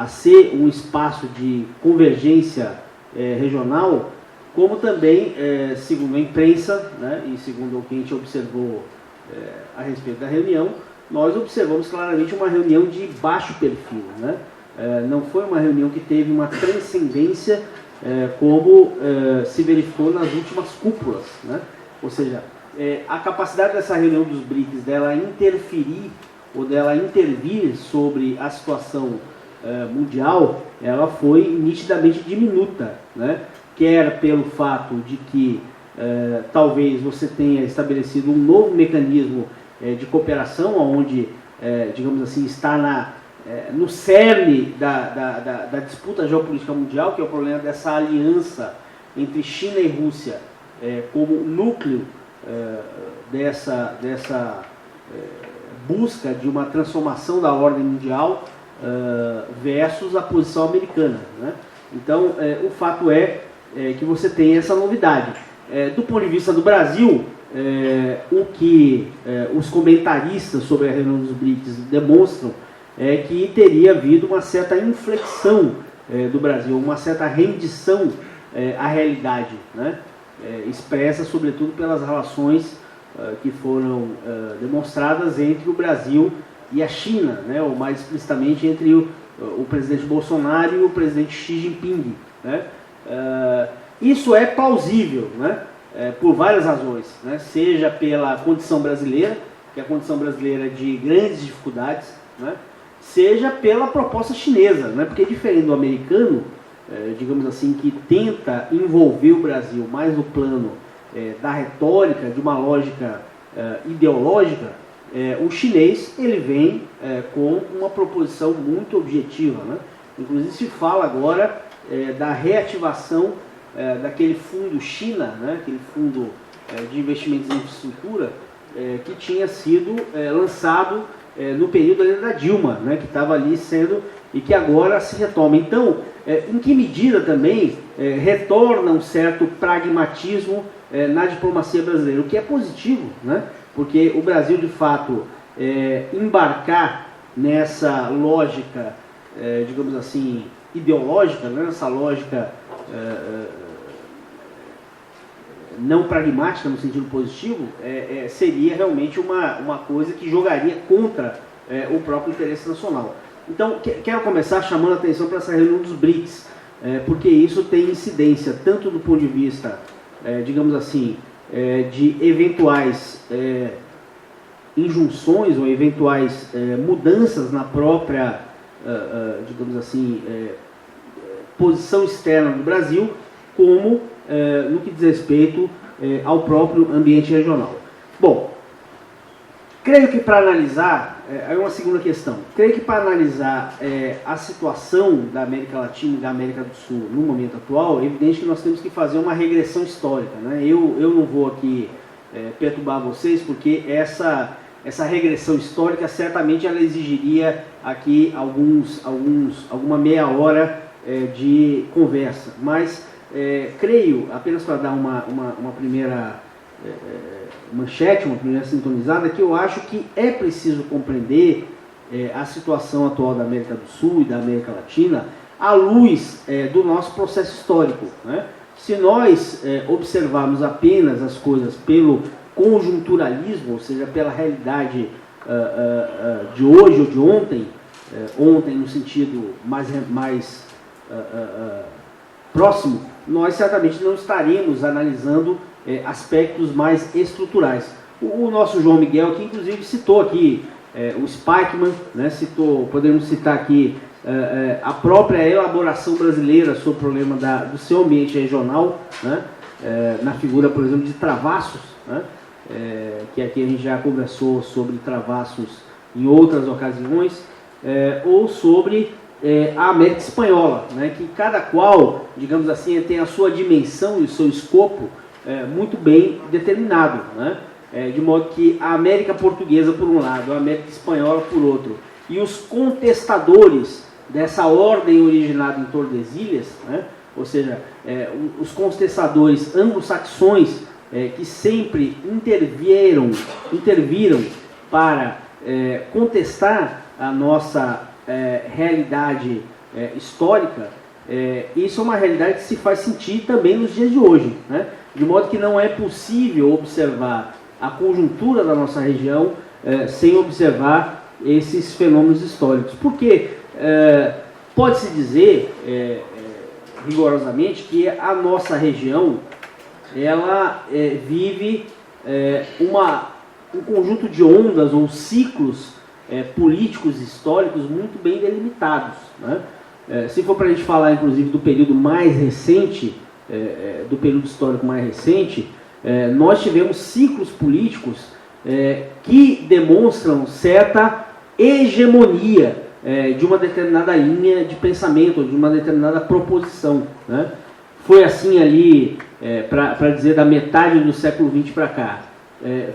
ser um espaço de convergência regional, como também, segundo a imprensa, né, e segundo o que a gente observou a respeito da reunião, nós observamos claramente uma reunião de baixo perfil, né? Não foi uma reunião que teve uma transcendência como se verificou nas últimas cúpulas, né? Ou seja, a capacidade dessa reunião dos BRICS, dela interferir ou dela intervir sobre a situação mundial, ela foi nitidamente diminuta, né? Quer pelo fato de que talvez você tenha estabelecido um novo mecanismo de cooperação, onde, digamos assim, está no cerne da disputa geopolítica mundial, que é o problema dessa aliança entre China e Rússia como núcleo dessa busca de uma transformação da ordem mundial versus a posição americana, né? Então, o fato é que você tem essa novidade. Do ponto de vista do Brasil, o que os comentaristas sobre a reunião dos BRICS demonstram é que teria havido uma certa inflexão do Brasil, uma certa rendição à realidade, né? Expressa sobretudo pelas relações que foram demonstradas entre o Brasil e a China, né? Ou mais explicitamente entre o presidente Bolsonaro e o presidente Xi Jinping, né? Isso é plausível, né? Por várias razões, né? Seja pela condição brasileira, que é a condição brasileira de grandes dificuldades, né? Seja pela proposta chinesa, né? Porque diferente do americano, digamos assim, que tenta envolver o Brasil mais no plano da retórica, de uma lógica ideológica, o chinês ele vem com uma proposição muito objetiva, né? Inclusive se fala agora da reativação daquele fundo China, né? Aquele fundo de investimentos em infraestrutura que tinha sido lançado no período ali da Dilma, né? Que estava ali sendo e que agora se retoma. Então, em que medida também retorna um certo pragmatismo na diplomacia brasileira, o que é positivo, né? Porque o Brasil, de fato, embarcar nessa lógica, digamos assim, ideológica, né? Nessa lógica não pragmática no sentido positivo, seria realmente uma coisa que jogaria contra o próprio interesse nacional. Então, quero começar chamando a atenção para essa reunião dos BRICS, porque isso tem incidência tanto do ponto de vista, digamos assim, de eventuais injunções ou eventuais mudanças na própria, digamos assim, posição externa do Brasil, como no que diz respeito ao próprio ambiente regional. Bom, creio que para analisar, aí uma segunda questão, creio que para analisar a situação da América Latina e da América do Sul no momento atual, é evidente que nós temos que fazer uma regressão histórica, né? Eu não vou aqui perturbar vocês, porque essa regressão histórica certamente ela exigiria aqui alguma meia hora de conversa, mas creio, apenas para dar uma primeira manchete, uma primeira sintonizada, que eu acho que é preciso compreender a situação atual da América do Sul e da América Latina à luz do nosso processo histórico, né? Se nós observarmos apenas as coisas pelo conjunturalismo, ou seja, pela realidade de hoje ou de ontem, ontem no sentido mais próximo, nós certamente não estaremos analisando aspectos mais estruturais. O nosso João Miguel, que inclusive citou aqui o Spykman, né, podemos citar aqui a própria elaboração brasileira sobre o problema do seu ambiente regional, né, na figura, por exemplo, de Travassos, né, que aqui a gente já conversou sobre Travassos em outras ocasiões, ou sobre a América Espanhola, né, que cada qual, digamos assim, tem a sua dimensão e o seu escopo muito bem determinado, né, de modo que a América Portuguesa por um lado, a América Espanhola por outro, e os contestadores dessa ordem originada em Tordesilhas, né, ou seja, os contestadores anglo-saxões que sempre interviram para contestar a nossa realidade histórica, isso é uma realidade que se faz sentir também nos dias de hoje, né? De modo que não é possível observar a conjuntura da nossa região sem observar esses fenômenos históricos. Porque pode-se dizer, rigorosamente, que a nossa região ela vive um conjunto de ondas ou ciclos políticos históricos muito bem delimitados, né? Se for para a gente falar, inclusive, do período mais recente, do período histórico mais recente, nós tivemos ciclos políticos que demonstram certa hegemonia de uma determinada linha de pensamento, de uma determinada proposição, né? Foi assim ali, para dizer, da metade do século XX para cá.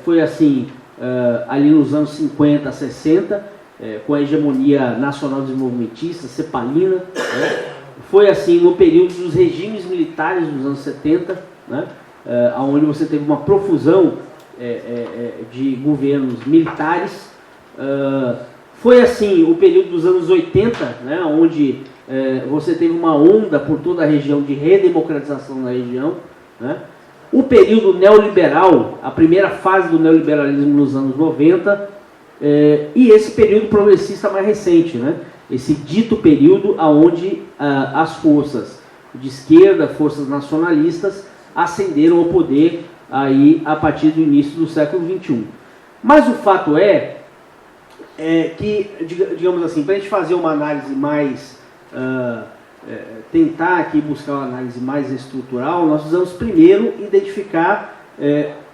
Foi assim ali nos anos 50, 60, com a hegemonia nacional-desenvolvimentista, cepalina, né? Foi assim no período dos regimes militares dos anos 70, né? Onde você teve uma profusão de governos militares. Foi assim o período dos anos 80, né? Onde você teve uma onda por toda a região de redemocratização da região, né? O período neoliberal, a primeira fase do neoliberalismo nos anos 90, e esse período progressista mais recente, né? Esse dito período onde as forças de esquerda, forças nacionalistas, ascenderam ao poder aí a partir do início do século XXI. Mas o fato é que, digamos assim, para a gente fazer uma análise mais, tentar aqui buscar uma análise mais estrutural, nós precisamos primeiro identificar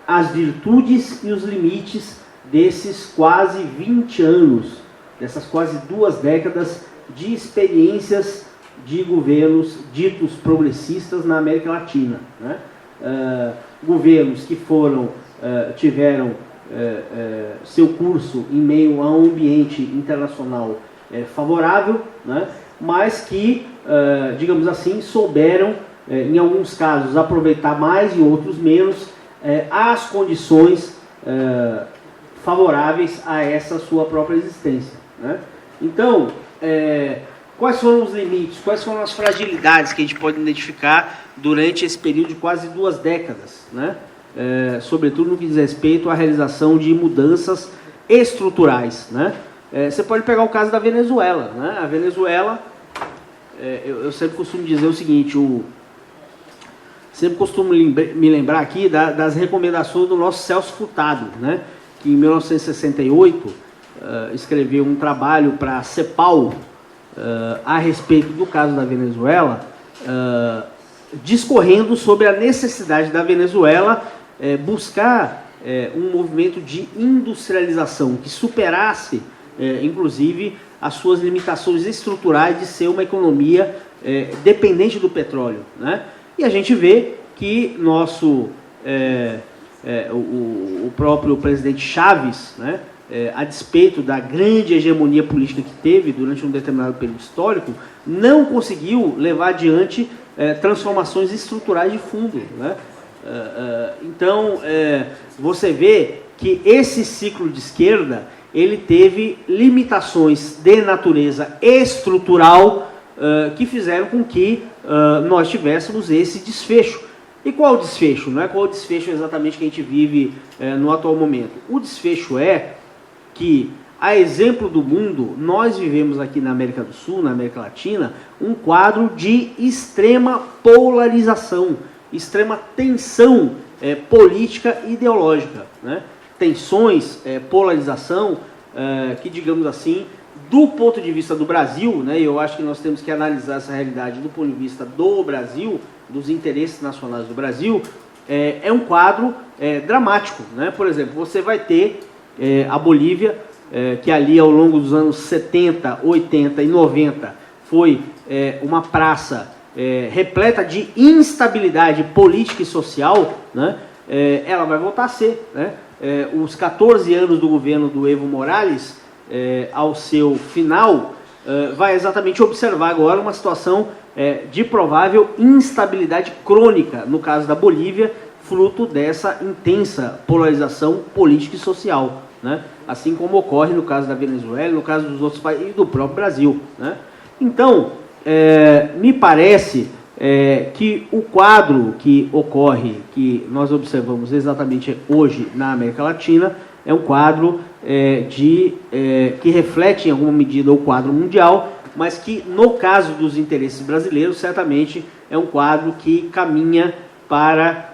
as virtudes e os limites desses quase 20 anos, dessas quase 2 décadas de experiências de governos ditos progressistas na América Latina, né? Governos que tiveram seu curso em meio a um ambiente internacional favorável, né? Mas que, digamos assim, souberam, em alguns casos, aproveitar mais, em outros menos, as condições favoráveis a essa sua própria existência, né? Então, quais foram os limites, quais foram as fragilidades que a gente pode identificar durante esse período de quase 2 décadas, né? Sobretudo no que diz respeito à realização de mudanças estruturais, né? Você pode pegar o caso da Venezuela, né? A Venezuela, eu sempre costumo dizer o seguinte, sempre costumo me lembrar aqui das recomendações do nosso Celso Furtado, né? Que em 1968 escreveu um trabalho para a CEPAL a respeito do caso da Venezuela, discorrendo sobre a necessidade da Venezuela buscar um movimento de industrialização que superasse, inclusive, as suas limitações estruturais de ser uma economia dependente do petróleo, né? E a gente vê que o próprio presidente Chávez, né, a despeito da grande hegemonia política que teve durante um determinado período histórico, não conseguiu levar adiante transformações estruturais de fundo, né? Então, você vê que esse ciclo de esquerda, ele teve limitações de natureza estrutural que fizeram com que nós tivéssemos esse desfecho. E qual o desfecho? Não é qual o desfecho exatamente que a gente vive no atual momento. O desfecho é que a exemplo do mundo, nós vivemos aqui na América do Sul, na América Latina, um quadro de extrema polarização, extrema tensão política e ideológica, né? Tensões, polarização, que, digamos assim, do ponto de vista do Brasil, né, eu acho que nós temos que analisar essa realidade do ponto de vista do Brasil, dos interesses nacionais do Brasil, é um quadro dramático, né? Por exemplo, você vai ter a Bolívia, que ali ao longo dos anos 70, 80 e 90 foi uma praça repleta de instabilidade política e social, né? Ela vai voltar a ser, né? Os 14 anos do governo do Evo Morales, ao seu final, vai exatamente observar agora uma situação de provável instabilidade crônica, no caso da Bolívia, fruto dessa intensa polarização política e social, né? Assim como ocorre no caso da Venezuela, no caso dos outros países e do próprio Brasil, né? Então, me parece que o quadro que ocorre, que nós observamos exatamente hoje na América Latina, é um quadro que reflete em alguma medida o quadro mundial, mas que, no caso dos interesses brasileiros, certamente é um quadro que caminha para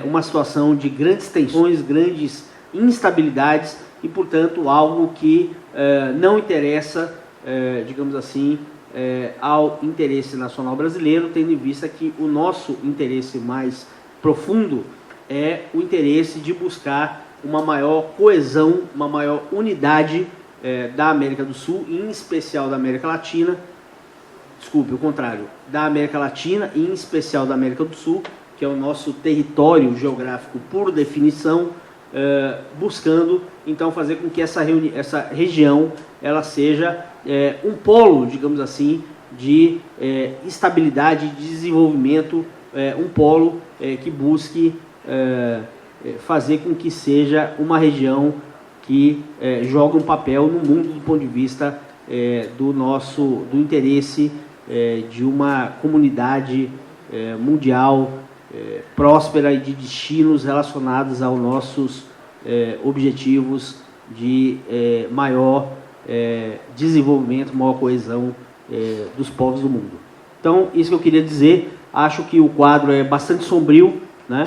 uma situação de grandes tensões, grandes instabilidades e, portanto, algo que não interessa, digamos assim, ao interesse nacional brasileiro, tendo em vista que o nosso interesse mais profundo é o interesse de buscar uma maior coesão, uma maior unidade da América do Sul, em especial da América Latina, desculpe, o contrário, da América Latina e em especial da América do Sul, que é o nosso território geográfico por definição, buscando então fazer com que essa região ela seja um polo, digamos assim, de estabilidade, de desenvolvimento, um polo que busque fazer com que seja uma região que joga um papel no mundo do ponto de vista do interesse de uma comunidade mundial próspera e de destinos relacionados aos nossos objetivos de maior desenvolvimento, maior coesão dos povos do mundo. Então, isso que eu queria dizer. Acho que o quadro é bastante sombrio, né?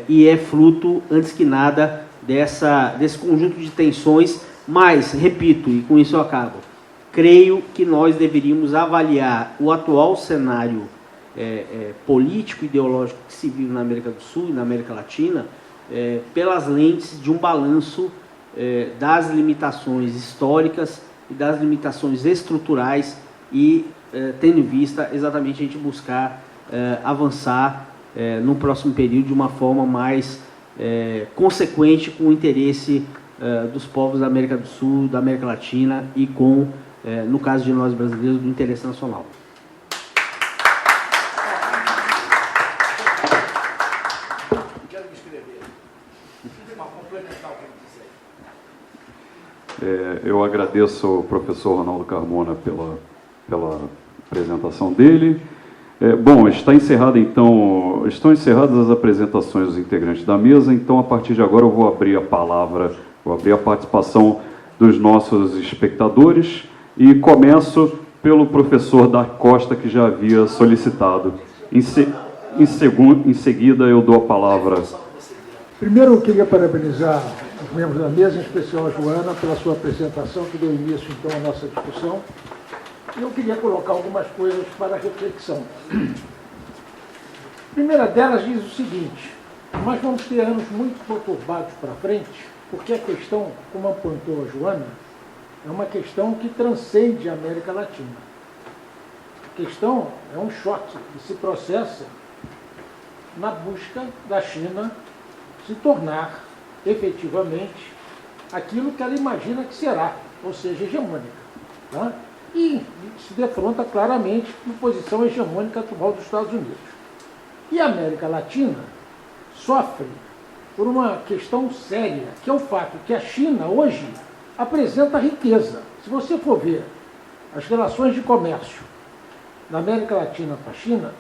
E é fruto, antes que nada, desse conjunto de tensões, mas, repito, e com isso eu acabo, creio que nós deveríamos avaliar o atual cenário político e ideológico que se vive na América do Sul e na América Latina pelas lentes de um balanço das limitações históricas e das limitações estruturais e tendo em vista exatamente a gente buscar avançar no próximo período de uma forma mais consequente com o interesse dos povos da América do Sul, da América Latina e com, no caso de nós brasileiros, do interesse nacional. Quero me inscrever. Complementar o que eu disse aí. Eu agradeço ao professor Ronaldo Carmona pela apresentação dele. Bom, estão encerradas as apresentações dos integrantes da mesa, então a partir de agora eu vou abrir a palavra, vou abrir a participação dos nossos espectadores e começo pelo professor da Costa, que já havia solicitado. Em seguida eu dou a palavra. Primeiro eu queria parabenizar os membros da mesa, em especial a Joana, pela sua apresentação, que deu início então à nossa discussão. Eu queria colocar algumas coisas para reflexão. A primeira delas diz o seguinte: nós vamos ter anos muito conturbados para frente, porque a questão, como apontou a Joana, é uma questão que transcende a América Latina. A questão é um choque que se processa na busca da China se tornar efetivamente aquilo que ela imagina que será, ou seja, hegemônica. Tá? E se defronta claramente com a posição hegemônica atual dos Estados Unidos. E a América Latina sofre por uma questão séria, que é o fato que a China hoje apresenta riqueza. Se você for ver as relações de comércio da América Latina com a China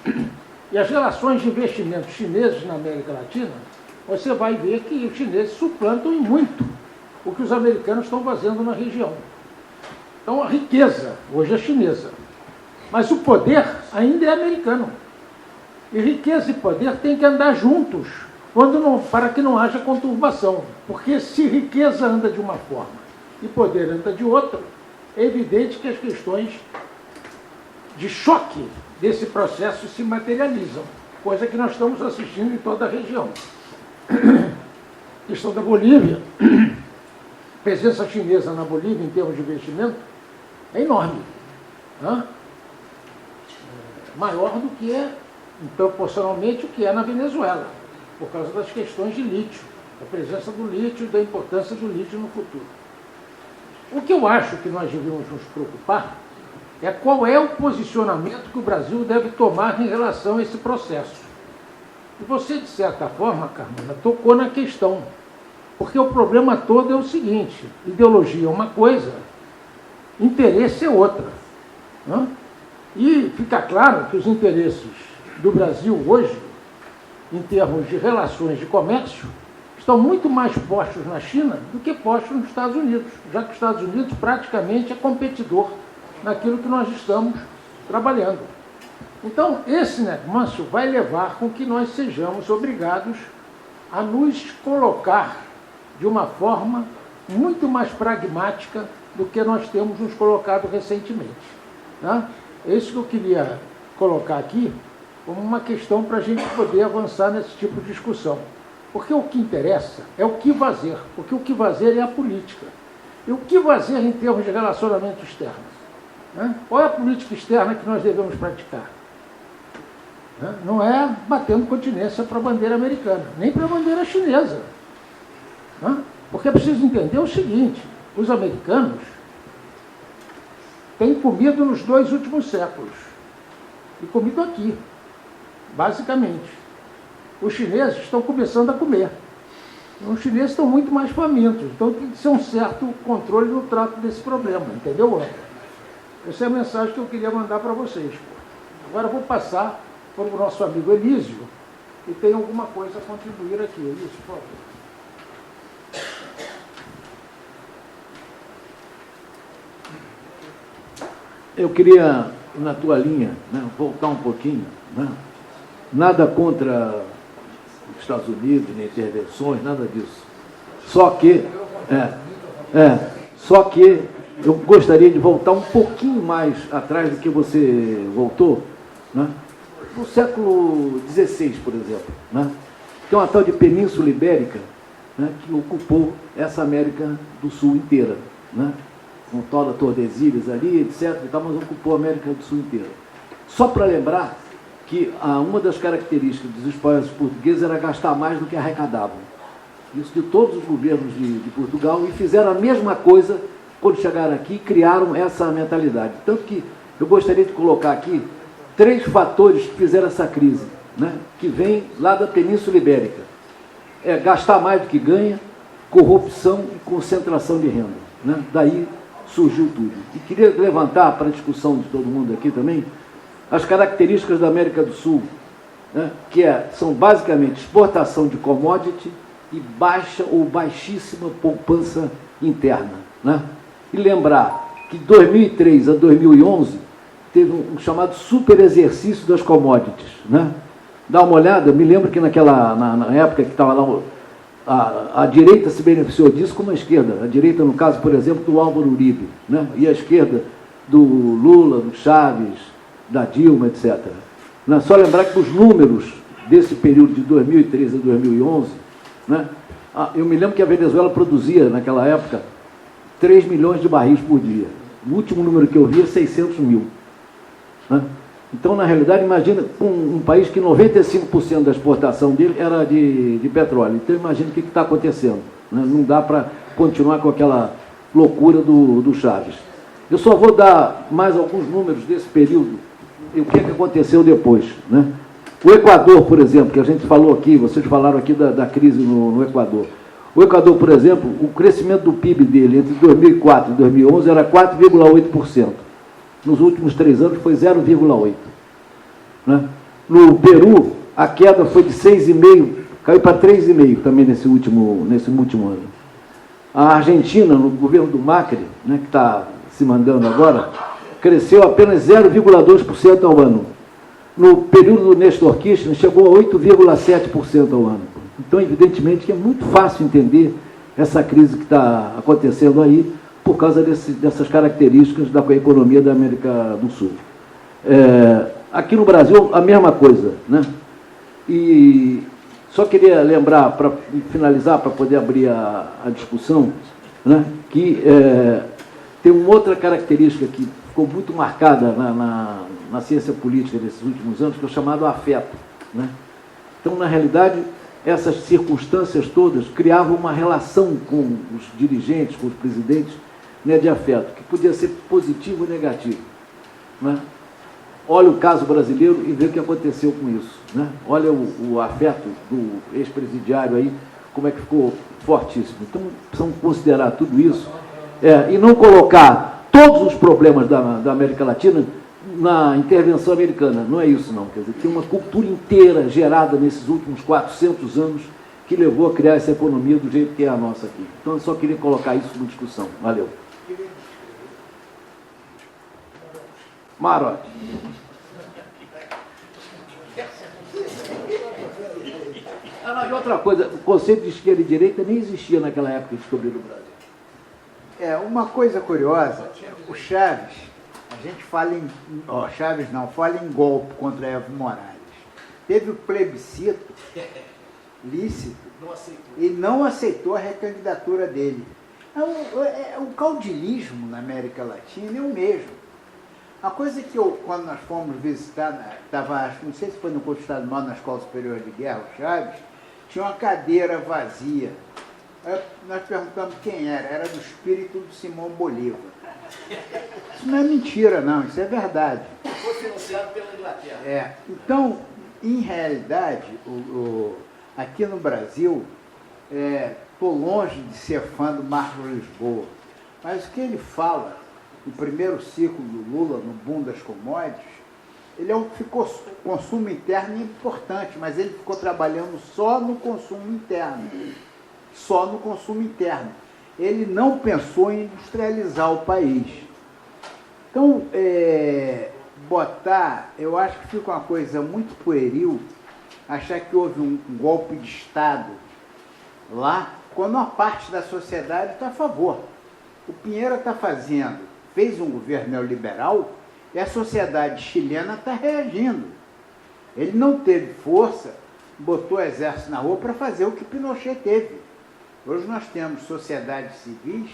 e as relações de investimentos chineses na América Latina, você vai ver que os chineses suplantam em muito o que os americanos estão fazendo na região. Então, a riqueza hoje é chinesa, mas o poder ainda é americano. E riqueza e poder têm que andar juntos, para que não haja conturbação. Porque se riqueza anda de uma forma e poder anda de outra, é evidente que as questões de choque desse processo se materializam, coisa que nós estamos assistindo em toda a região. A questão da Bolívia, a presença chinesa na Bolívia em termos de investimento é enorme, né? Maior do que, proporcionalmente, o que é na Venezuela, por causa das questões de lítio, da presença do lítio e da importância do lítio no futuro. O que eu acho que nós devemos nos preocupar é qual é o posicionamento que o Brasil deve tomar em relação a esse processo. E você, de certa forma, Carmona, tocou na questão, porque o problema todo é o seguinte: ideologia é uma coisa, interesse é outra, né? E fica claro que os interesses do Brasil hoje, em termos de relações de comércio, estão muito mais postos na China do que postos nos Estados Unidos, já que os Estados Unidos praticamente é competidor naquilo que nós estamos trabalhando. Então, esse negócio vai levar com que nós sejamos obrigados a nos colocar de uma forma muito mais pragmática do que nós temos nos colocado recentemente, né? É isso que eu queria colocar aqui como uma questão para a gente poder avançar nesse tipo de discussão. Porque o que interessa é o que fazer, porque o que fazer é a política. E o que fazer em termos de relacionamento externo, né? Qual é a política externa que nós devemos praticar? Não é batendo continência para a bandeira americana, nem para a bandeira chinesa, né? Porque é preciso entender o seguinte: os americanos têm comido nos 2 últimos séculos, e comido aqui, basicamente. Os chineses estão começando a comer. Os chineses estão muito mais famintos, então tem que ser um certo controle no trato desse problema, entendeu, André? Essa é a mensagem que eu queria mandar para vocês. Agora eu vou passar para o nosso amigo Elísio, que tem alguma coisa a contribuir aqui. Elísio, por favor. Eu queria, na tua linha, né, voltar um pouquinho, né? Nada contra os Estados Unidos, nem intervenções, nada disso. Só que eu gostaria de voltar um pouquinho mais atrás do que você voltou, né? No século XVI, por exemplo, né? Tem uma tal de Península Ibérica, né, que ocupou essa América do Sul inteira, né? Com toda a Tordesilhas ali, etc., mas ocupou a América do Sul inteira. Só para lembrar que uma das características dos espanhóis portugueses era gastar mais do que arrecadavam. Isso de todos os governos de Portugal, e fizeram a mesma coisa quando chegaram aqui e criaram essa mentalidade. Tanto que eu gostaria de colocar aqui 3 fatores que fizeram essa crise, né, que vem lá da Península Ibérica. É gastar mais do que ganha, corrupção e concentração de renda, né? Daí surgiu tudo. E queria levantar para a discussão de todo mundo aqui também as características da América do Sul, né, que são basicamente exportação de commodity e baixa ou baixíssima poupança interna, né? E lembrar que de 2003 a 2011 teve um chamado super exercício das commodities, né? Dá uma olhada, me lembro que na época que estava lá, a direita se beneficiou disso como a esquerda. A direita, no caso, por exemplo, do Álvaro Uribe, né? E a esquerda do Lula, do Chaves, da Dilma, etc. Só lembrar que os números desse período de 2013 a 2011, né? Eu me lembro que a Venezuela produzia, naquela época, 3 milhões de barris por dia. O último número que eu vi é 600 mil. Né? Então, na realidade, imagina um país que 95% da exportação dele era de petróleo. Então, imagina o que está acontecendo, né? Não dá para continuar com aquela loucura do Chaves. Eu só vou dar mais alguns números desse período e o que aconteceu depois, né? O Equador, por exemplo, que a gente falou aqui, vocês falaram aqui da crise no Equador. O Equador, por exemplo, o crescimento do PIB dele entre 2004 e 2011 era 4,8%. Nos últimos 3 anos foi 0,8%. Né? No Peru, a queda foi de 6,5%, caiu para 3,5% também nesse último ano. A Argentina, no governo do Macri, né, que está se mandando agora, cresceu apenas 0,2% ao ano. No período do Néstor Kirchner, chegou a 8,7% ao ano. Então, evidentemente, que é muito fácil entender essa crise que está acontecendo aí por causa dessas características da economia da América do Sul. Aqui no Brasil, a mesma coisa, né? E só queria lembrar, para finalizar, para poder abrir a discussão, né, que tem uma outra característica que ficou muito marcada na ciência política desses últimos anos, que é o chamado afeto, né? Então, na realidade, essas circunstâncias todas criavam uma relação com os dirigentes, com os presidentes, né, de afeto, que podia ser positivo ou negativo, né? Olha o caso brasileiro e vê o que aconteceu com isso, né? Olha o afeto do ex-presidiário aí, como é que ficou fortíssimo. Então, precisamos considerar tudo isso e não colocar todos os problemas da América Latina na intervenção americana. Não é isso, não. Quer dizer, tem uma cultura inteira gerada nesses últimos 400 anos que levou a criar essa economia do jeito que é a nossa aqui. Então, eu só queria colocar isso na discussão. Valeu. Marote. E outra coisa, o conceito de esquerda e direita nem existia naquela época de descobrir o Brasil. Uma coisa curiosa, o Chaves, a gente fala em... Chaves não, fala em golpe contra Evo Morales. Teve o plebiscito lícito e não aceitou a recandidatura dele. O caudilismo na América Latina é o mesmo. A coisa que quando nós fomos visitar, não sei se foi no curso estadual, na Escola Superior de Guerra, o Chaves, tinha uma cadeira vazia. Nós perguntamos quem era do espírito do Simão Bolívar. Isso não é mentira, não, isso é verdade. Foi financiado pela Inglaterra. Então, em realidade, aqui no Brasil, estou longe de ser fã do Marcos Lisboa, mas o que ele fala no primeiro ciclo do Lula, no boom das commodities, ele ficou consumo interno importante, mas ele ficou trabalhando só no consumo interno. Só no consumo interno. Ele não pensou em industrializar o país. Então, eu acho que fica uma coisa muito pueril achar que houve um golpe de Estado lá, quando uma parte da sociedade está a favor. O Pinheiro fez um governo neoliberal e a sociedade chilena está reagindo. Ele não teve força, botou o exército na rua para fazer o que Pinochet teve. Hoje nós temos sociedades civis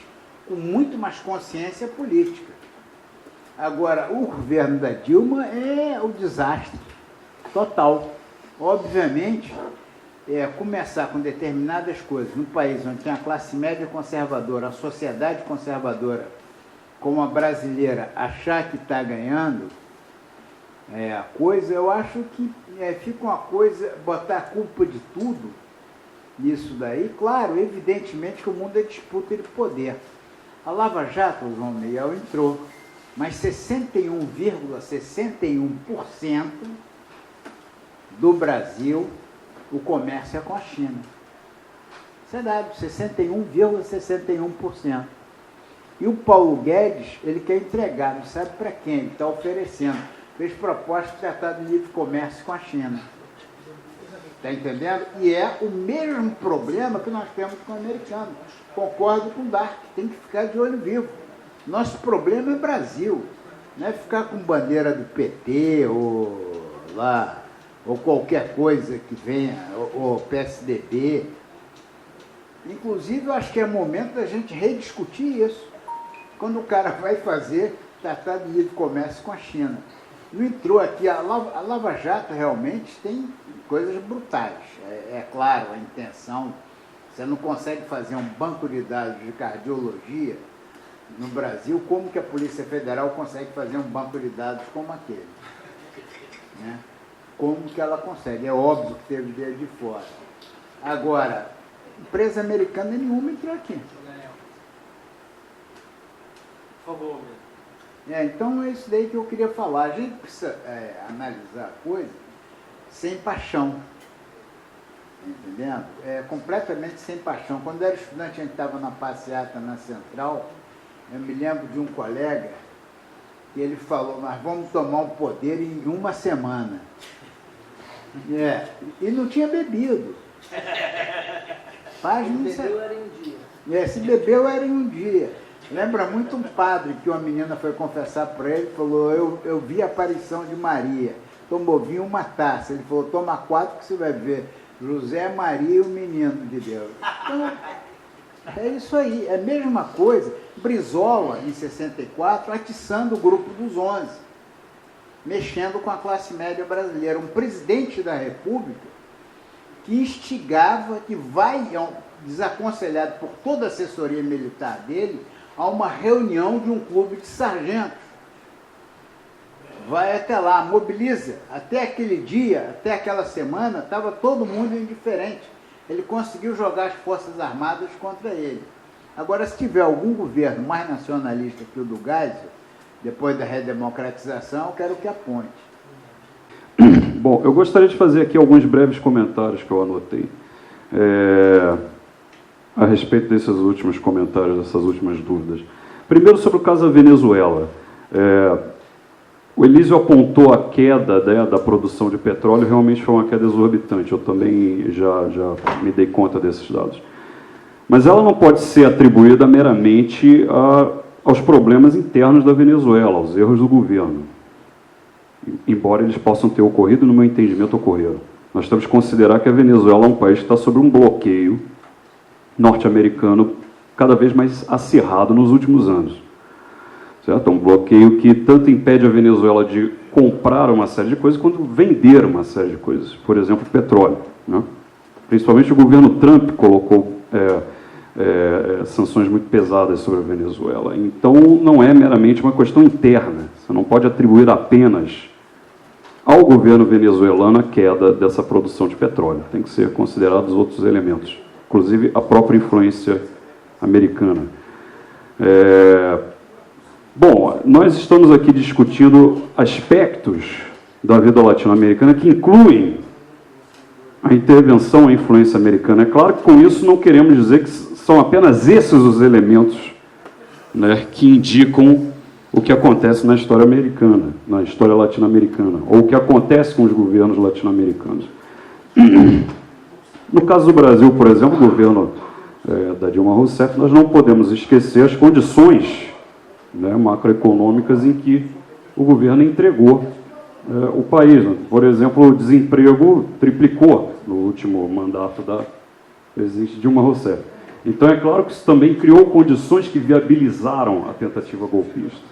com muito mais consciência política. Agora, o governo da Dilma é o desastre total. Obviamente, começar com determinadas coisas num país onde tem a classe média conservadora, a sociedade conservadora, como a brasileira, achar que está ganhando a coisa, eu acho que fica uma coisa, botar a culpa de tudo nisso daí. Claro, evidentemente que o mundo é disputa de poder. A Lava Jato, o João Miguel, entrou, mas 61,61% do Brasil, o comércio é com a China. Isso é dado, 61,61%. E o Paulo Guedes, ele quer entregar, não sabe para quem, ele está oferecendo. Fez proposta de tratado de livre comércio com a China. Está entendendo? E é o mesmo problema que nós temos com o americano. Concordo com o Dark, tem que ficar de olho vivo. Nosso problema é Brasil. Não é ficar com bandeira do PT ou qualquer coisa que venha, ou PSDB. Inclusive, eu acho que é momento da gente rediscutir isso. Quando o cara vai fazer tratado de livre comércio com a China. Não entrou aqui, a Lava Jato realmente tem coisas brutais. É claro, a intenção, você não consegue fazer um banco de dados de cardiologia no Brasil, como que a Polícia Federal consegue fazer um banco de dados como aquele? Né? Como que ela consegue? É óbvio que teve dinheiro de fora. Agora, empresa americana nenhuma entrou aqui. Por favor. Então é isso daí que eu queria falar. A gente precisa analisar a coisa sem paixão. entendendo? É completamente sem paixão. Quando eu era estudante, a gente estava na passeata na Central, eu me lembro de um colega que ele falou, nós vamos tomar o poder em uma semana. E não tinha bebido. Bebeu era em um dia. Se bebeu era em um dia. Lembra muito um padre que uma menina foi confessar para ele, falou, eu vi a aparição de Maria, tomou vinho uma taça. Ele falou, toma 4 que você vai ver José, Maria e o menino de Deus. Então, é isso aí, é a mesma coisa. Brizola, em 64, atiçando o grupo dos 11, mexendo com a classe média brasileira. Um presidente da República que instigava, que vai, desaconselhado por toda a assessoria militar dele, a uma reunião de um clube de sargentos. Vai até lá, mobiliza. Até aquele dia, até aquela semana, estava todo mundo indiferente. Ele conseguiu jogar as Forças Armadas contra ele. Agora, se tiver algum governo mais nacionalista que o do Geisel, depois da redemocratização, eu quero que aponte. Bom, eu gostaria de fazer aqui alguns breves comentários que eu anotei a respeito desses últimos comentários, dessas últimas dúvidas. Primeiro, sobre o caso da Venezuela. O Elísio apontou a queda da produção de petróleo, realmente foi uma queda exorbitante, eu também já me dei conta desses dados. Mas ela não pode ser atribuída meramente aos problemas internos da Venezuela, aos erros do governo. Embora eles possam ter ocorrido, no meu entendimento, ocorreram. Nós temos que considerar que a Venezuela é um país que está sob um bloqueio norte-americano cada vez mais acirrado nos últimos anos. Certo? Um bloqueio que tanto impede a Venezuela de comprar uma série de coisas, quanto vender uma série de coisas. Por exemplo, petróleo. Né? Principalmente o governo Trump colocou sanções muito pesadas sobre a Venezuela. Então, não é meramente uma questão interna. Você não pode atribuir apenas ao governo venezuelano a queda dessa produção de petróleo. Tem que ser considerados outros elementos, inclusive a própria influência americana. Bom, nós estamos aqui discutindo aspectos da vida latino-americana que incluem a intervenção, a influência americana. É claro que com isso não queremos dizer que são apenas esses os elementos, né, que indicam o que acontece na história americana, na história latino-americana, ou o que acontece com os governos latino-americanos. No caso do Brasil, por exemplo, o governo da Dilma Rousseff, nós não podemos esquecer as condições, né, macroeconômicas em que o governo entregou o país. Por exemplo, o desemprego triplicou no último mandato da presidente Dilma Rousseff. Então, é claro que isso também criou condições que viabilizaram a tentativa golpista.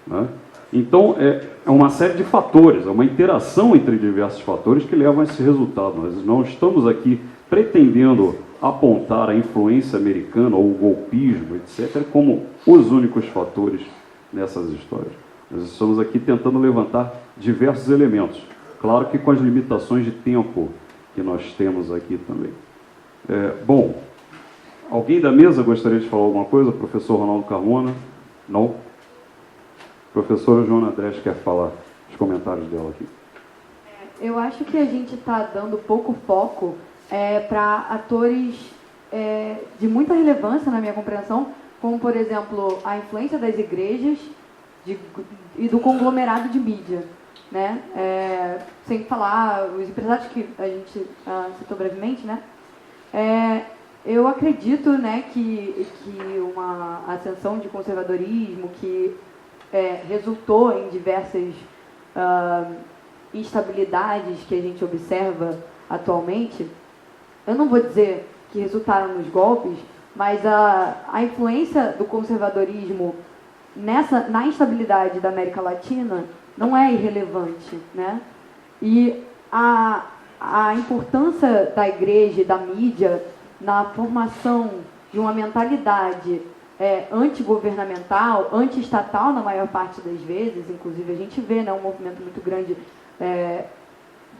Né? Então, é uma série de fatores, é uma interação entre diversos fatores que levam a esse resultado. Nós não estamos aqui pretendendo apontar a influência americana ou o golpismo, etc., como os únicos fatores nessas histórias. Nós estamos aqui tentando levantar diversos elementos, claro que com as limitações de tempo que nós temos aqui também. Bom, alguém da mesa gostaria de falar alguma coisa? Professor Ronaldo Carmona? Não? Professora Joana Andrés quer falar os comentários dela aqui. Eu acho que a gente está dando pouco foco para atores de muita relevância na minha compreensão, como, por exemplo, a influência das igrejas e do conglomerado de mídia. Né? Sem falar os empresários que a gente citou brevemente, né? Eu acredito, né, que uma ascensão de conservadorismo que resultou em diversas instabilidades que a gente observa atualmente, eu não vou dizer que resultaram nos golpes, mas a influência do conservadorismo na instabilidade da América Latina não é irrelevante, né? E a importância da igreja e da mídia na formação de uma mentalidade antigovernamental, anti-estatal na maior parte das vezes, inclusive a gente vê, né, um movimento muito grande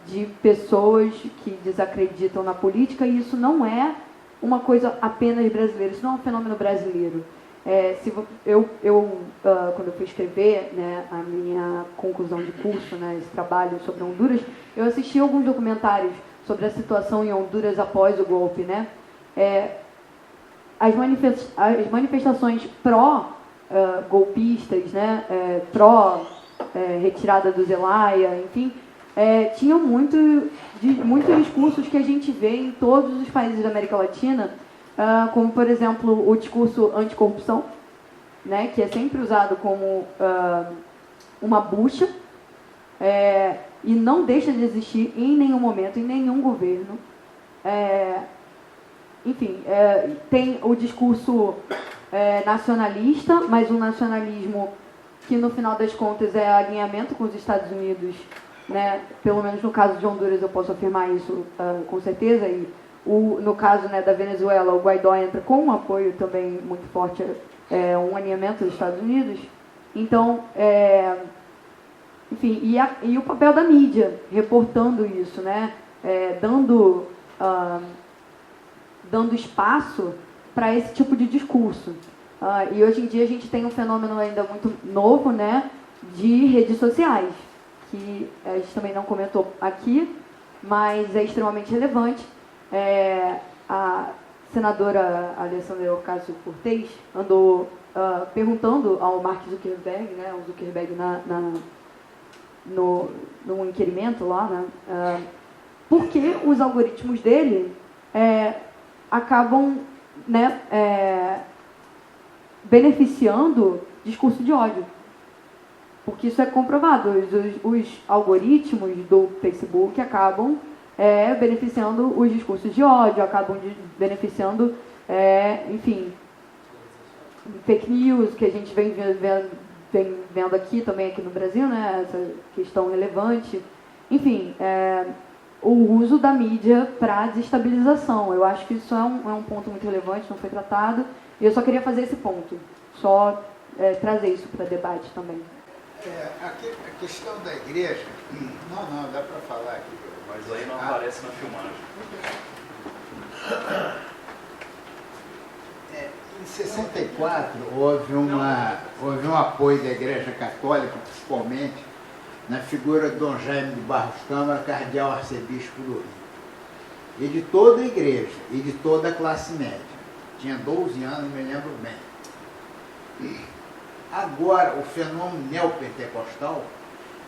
de pessoas que desacreditam na política, e isso não é uma coisa apenas brasileira, isso não é um fenômeno brasileiro. Quando eu fui escrever, né, a minha conclusão de curso, né, esse trabalho sobre Honduras, eu assisti alguns documentários sobre a situação em Honduras após o golpe, né? As manifestações pró-golpistas, né? Pró-retirada do Zelaya, enfim, tinham muitos discursos que a gente vê em todos os países da América Latina, como, por exemplo, o discurso anticorrupção, né? Que é sempre usado como uma bucha, e não deixa de existir em nenhum momento, em nenhum governo. Enfim, tem o discurso nacionalista, mas um nacionalismo que, no final das contas, é alinhamento com os Estados Unidos, né? Pelo menos no caso de Honduras eu posso afirmar isso com certeza, e no caso, né, da Venezuela, o Guaidó entra com um apoio também muito forte, um alinhamento dos Estados Unidos. Então, enfim, e o papel da mídia, reportando isso, né? Dando espaço para esse tipo de discurso. E hoje em dia a gente tem um fenômeno ainda muito novo, né, de redes sociais, que a gente também não comentou aqui, mas é extremamente relevante. A senadora Alessandra Ocasio-Cortez andou perguntando ao Mark Zuckerberg, né, o Zuckerberg no inquirimento lá, né, por que os algoritmos dele acabam, né, beneficiando discurso de ódio. Porque isso é comprovado. Os algoritmos do Facebook acabam beneficiando os discursos de ódio, acabam beneficiando, enfim, fake news, que a gente vem vendo aqui também aqui no Brasil, né, essa questão relevante. Enfim, o uso da mídia para desestabilização. Eu acho que isso é um ponto muito relevante, não foi tratado, e eu só queria fazer esse ponto, só trazer isso para debate também. A questão da igreja, não, dá para falar aqui. Mas aí não aparece na filmagem. Em 64, houve um apoio da Igreja Católica, principalmente, na figura de Dom Jaime de Barros Câmara, cardeal arcebispo do Rio. E de toda a igreja, e de toda a classe média. Tinha 12 anos, me lembro bem. Agora, o fenômeno neopentecostal,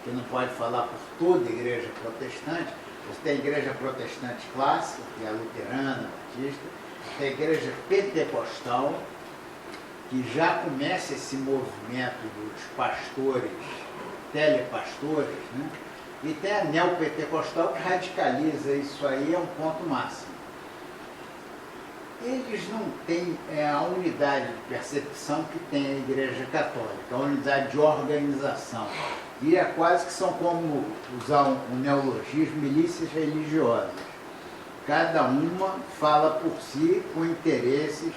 que não pode falar por toda a igreja protestante, você tem a igreja protestante clássica, que é a luterana, a batista, tem a igreja pentecostal, que já começa esse movimento dos pastores, telepastores, né? E tem a neopentecostal que radicaliza isso aí, é um ponto máximo. Eles não têm a unidade de percepção que tem a Igreja Católica, a unidade de organização. E quase que são, como usar um neologismo, milícias religiosas. Cada uma fala por si, com interesses,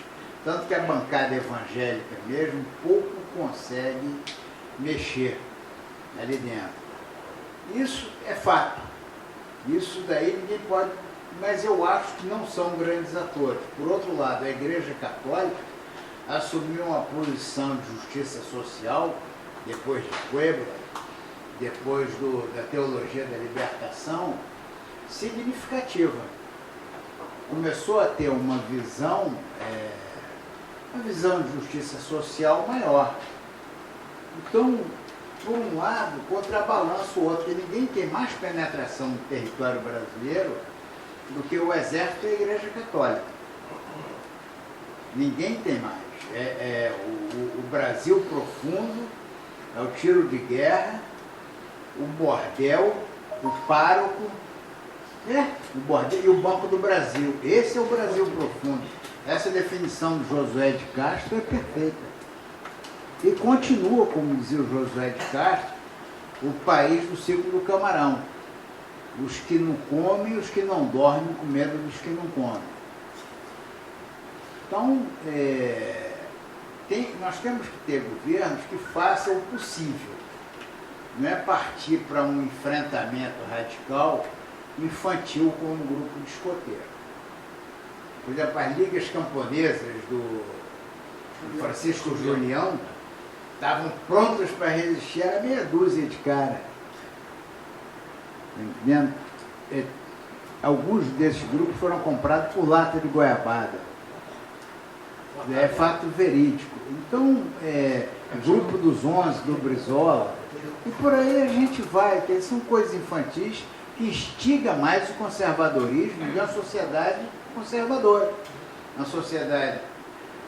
tanto que a bancada evangélica mesmo pouco consegue mexer ali dentro. Isso é fato. Isso daí ninguém pode... Mas eu acho que não são grandes atores. Por outro lado, a Igreja Católica assumiu uma posição de justiça social, depois de Puebla, depois da teologia da libertação, significativa. Começou a ter uma visão de justiça social maior. Então, por um lado, contrabalança o outro, que ninguém tem mais penetração no território brasileiro do que o Exército e a Igreja Católica. Ninguém tem mais. O Brasil profundo, é o tiro de guerra, o bordel, o pároco, o bordel e o Banco do Brasil. Esse é o Brasil profundo. Essa definição do Josué de Castro é perfeita. E continua, como dizia o Josué de Castro, o país do ciclo do camarão. Os que não comem e os que não dormem com medo dos que não comem. Então, nós temos que ter governos que façam o possível. Não é partir para um enfrentamento radical infantil com um grupo de escoteiro. Por exemplo, as ligas camponesas do Francisco Julião estavam prontas para resistir, era meia dúzia de cara. Entendendo? alguns desses grupos foram comprados por lata de goiabada. É fato verídico. Então, o grupo dos 11, do Brizola, e por aí a gente vai, que são coisas infantis que instiga mais o conservadorismo de uma sociedade conservadora, uma sociedade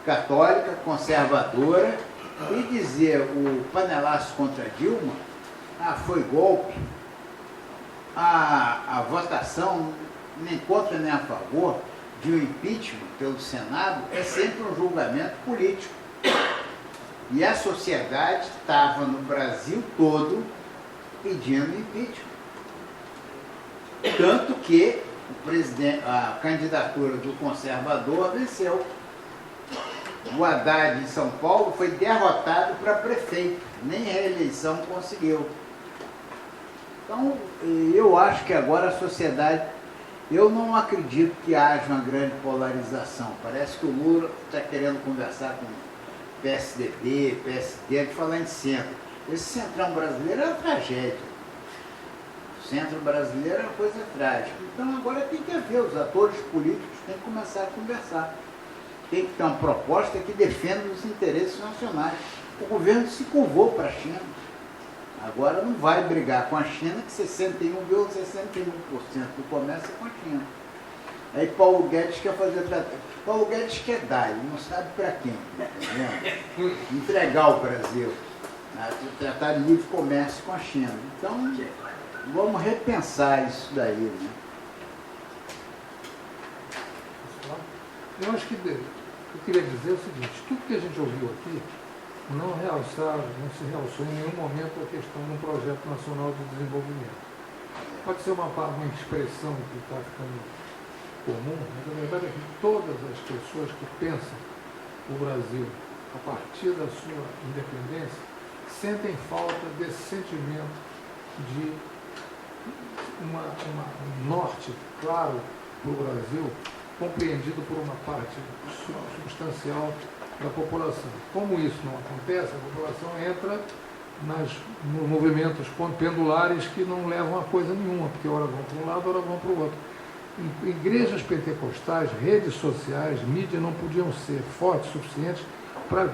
católica, conservadora, e dizer o panelaço contra Dilma, foi golpe, a votação nem contra nem a favor de um impeachment pelo Senado é sempre um julgamento político. E a sociedade estava no Brasil todo pedindo impeachment. Tanto que a candidatura do conservador venceu. O Haddad em São Paulo foi derrotado para prefeito, nem reeleição conseguiu. Então, eu acho que agora a sociedade, eu não acredito que haja uma grande polarização. Parece que o Lula está querendo conversar com PSDB, PSD, de falar em centro. Esse centrão brasileiro é uma tragédia. O centro brasileiro é uma coisa trágica. Então agora tem que haver, os atores políticos têm que começar a conversar. Tem que ter uma proposta que defenda os interesses nacionais. O governo se curvou para a China. Agora não vai brigar com a China, que 61,61% do comércio é com a China. Aí Paulo Guedes quer fazer tratado. Paulo Guedes quer dar, ele não sabe para quem. Tá vendo? Entregar o Brasil. Tratar de livre comércio com a China. Então, vamos repensar isso daí, né? Eu acho que eu queria dizer o seguinte, tudo que a gente ouviu aqui não se realçou em nenhum momento a questão de um projeto nacional de desenvolvimento. Pode ser uma expressão que está ficando comum, mas a verdade é que todas as pessoas que pensam o Brasil a partir da sua independência sentem falta desse sentimento de um norte claro para o Brasil, compreendido por uma parte substancial da população. Como isso não acontece, a população entra nos movimentos pendulares que não levam a coisa nenhuma, porque ora vão para um lado, ora vão para o outro. Igrejas pentecostais, redes sociais, mídia não podiam ser fortes o suficientes para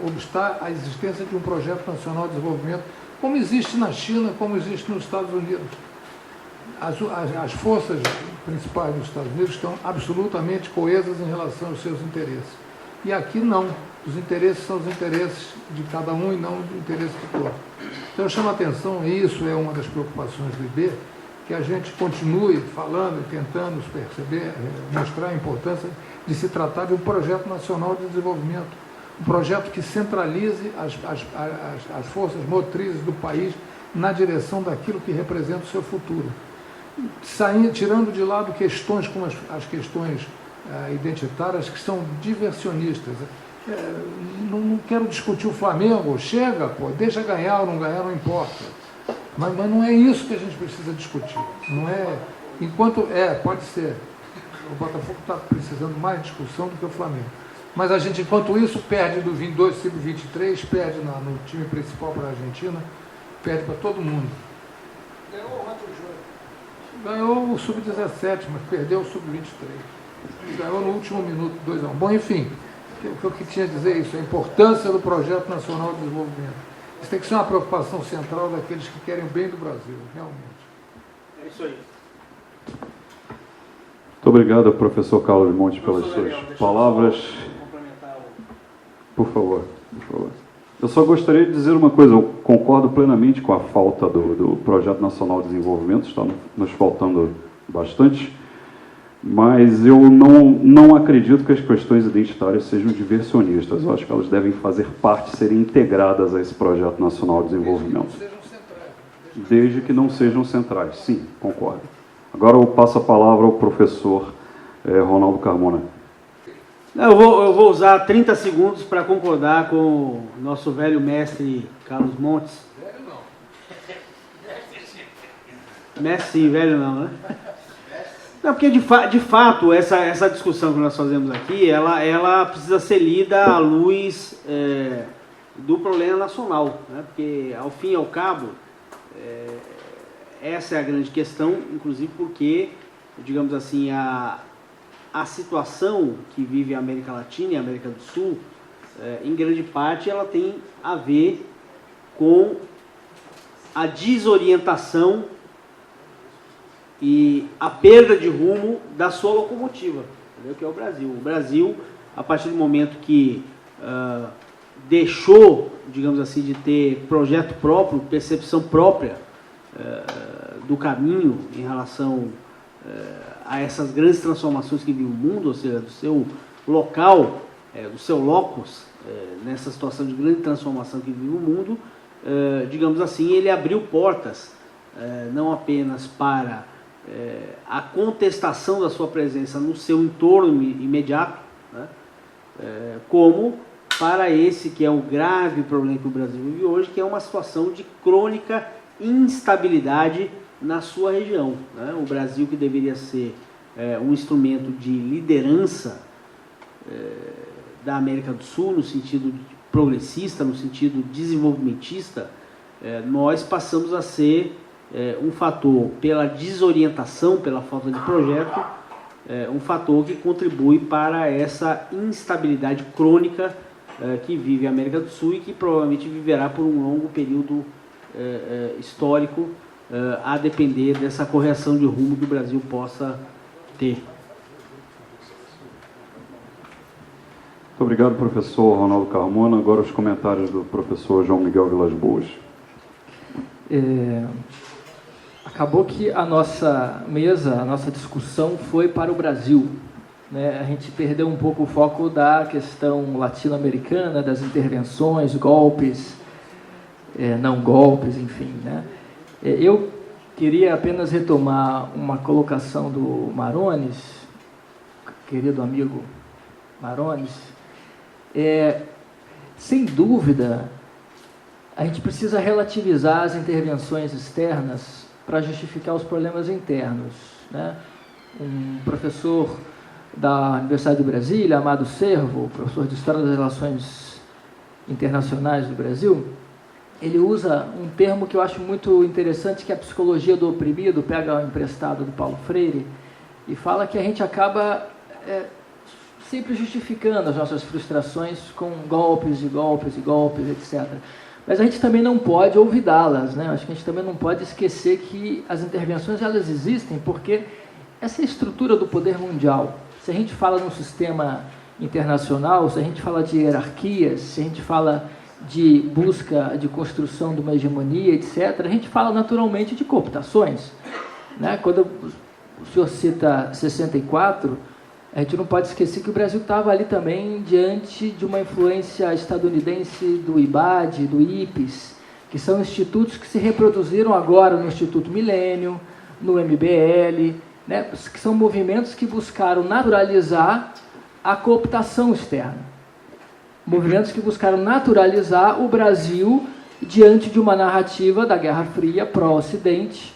obstar a existência de um projeto nacional de desenvolvimento, como existe na China, como existe nos Estados Unidos. As forças principais dos Estados Unidos estão absolutamente coesas em relação aos seus interesses. E aqui não. Os interesses são os interesses de cada um e não o interesse de todos. Então eu chamo a atenção, e isso é uma das preocupações do IB, que a gente continue falando e tentando perceber, mostrar a importância de se tratar de um projeto nacional de desenvolvimento. Um projeto que centralize as forças motrizes do país na direção daquilo que representa o seu futuro. Tirando de lado questões como as questões identitárias, que são diversionistas. Não quero discutir o Flamengo, chega, deixa ganhar ou não ganhar, não importa. Mas não é isso que a gente precisa discutir. Não é. Pode ser. O Botafogo está precisando mais de discussão do que o Flamengo. Mas a gente, enquanto isso, perde do 22 sub-23, perde no time principal para a Argentina, perde para todo mundo. Ganhou o sub-17, mas perdeu o sub-23. Ganhou no último minuto, 2-1. Bom, enfim, o que tinha a dizer isso, a importância do Projeto Nacional de Desenvolvimento. Isso tem que ser uma preocupação central daqueles que querem o bem do Brasil, realmente. É isso aí. Muito obrigado, professor Carlos Montes, pelas suas palavras. Por favor, por favor. Eu só gostaria de dizer uma coisa, eu concordo plenamente com a falta do Projeto Nacional de Desenvolvimento, está nos faltando bastante, mas eu não acredito que as questões identitárias sejam diversionistas. Eu acho que elas devem fazer parte, serem integradas a esse Projeto Nacional de Desenvolvimento. Desde que não sejam centrais, sim, concordo. Agora eu passo a palavra ao professor Ronaldo Carmona. Eu vou usar 30 segundos para concordar com o nosso velho mestre Carlos Montes. Velho não. Mestre sim, velho não, né? Não, porque de fato essa discussão que nós fazemos aqui, ela precisa ser lida à luz do problema nacional, né? Porque ao fim e ao cabo essa é a grande questão, inclusive porque, digamos assim, a situação que vive a América Latina e a América do Sul, em grande parte, ela tem a ver com a desorientação e a perda de rumo da sua locomotiva, entendeu? Que é o Brasil. O Brasil, a partir do momento que deixou, digamos assim, de ter projeto próprio, percepção própria do caminho em relação a essas grandes transformações que vive o mundo, ou seja, do seu local, do seu locus, nessa situação de grande transformação que vive o mundo, digamos assim, ele abriu portas não apenas para a contestação da sua presença no seu entorno imediato, né, como para esse que é o grave problema que o Brasil vive hoje, que é uma situação de crônica instabilidade na sua região, né? O Brasil, que deveria ser um instrumento de liderança da América do Sul, no sentido progressista, no sentido desenvolvimentista, nós passamos a ser um fator, pela desorientação, pela falta de projeto, um fator que contribui para essa instabilidade crônica que vive a América do Sul e que provavelmente viverá por um longo período histórico, a depender dessa correção de rumo que o Brasil possa ter. Muito obrigado, professor Ronaldo Carmona. Agora os comentários do professor João Miguel Vilas Boas. Acabou que a nossa mesa, a nossa discussão foi para o Brasil, né? A gente perdeu um pouco o foco da questão latino-americana, das intervenções, golpes, não golpes, enfim, né? Eu queria apenas retomar uma colocação do Marones, querido amigo Marones. Sem dúvida, a gente precisa relativizar as intervenções externas para justificar os problemas internos, né? Um professor da Universidade de Brasília, Amado Servo, professor de História das Relações Internacionais do Brasil, ele usa um termo que eu acho muito interessante, que é a psicologia do oprimido, pega emprestado do Paulo Freire, e fala que a gente acaba sempre justificando as nossas frustrações com golpes e golpes e golpes, etc. Mas a gente também não pode olvidá-las, né? Acho que a gente também não pode esquecer que as intervenções, elas existem porque essa é a estrutura do poder mundial. Se a gente fala num sistema internacional, se a gente fala de hierarquias, se a gente fala de busca, de construção de uma hegemonia, etc., a gente fala naturalmente de cooptações, né? Quando o senhor cita 64, a gente não pode esquecer que o Brasil estava ali também diante de uma influência estadunidense do IBAD, do IPES, que são institutos que se reproduziram agora no Instituto Milênio, no MBL, né? Que são movimentos que buscaram naturalizar a cooptação externa. Movimentos que buscaram naturalizar o Brasil diante de uma narrativa da Guerra Fria pró-Ocidente,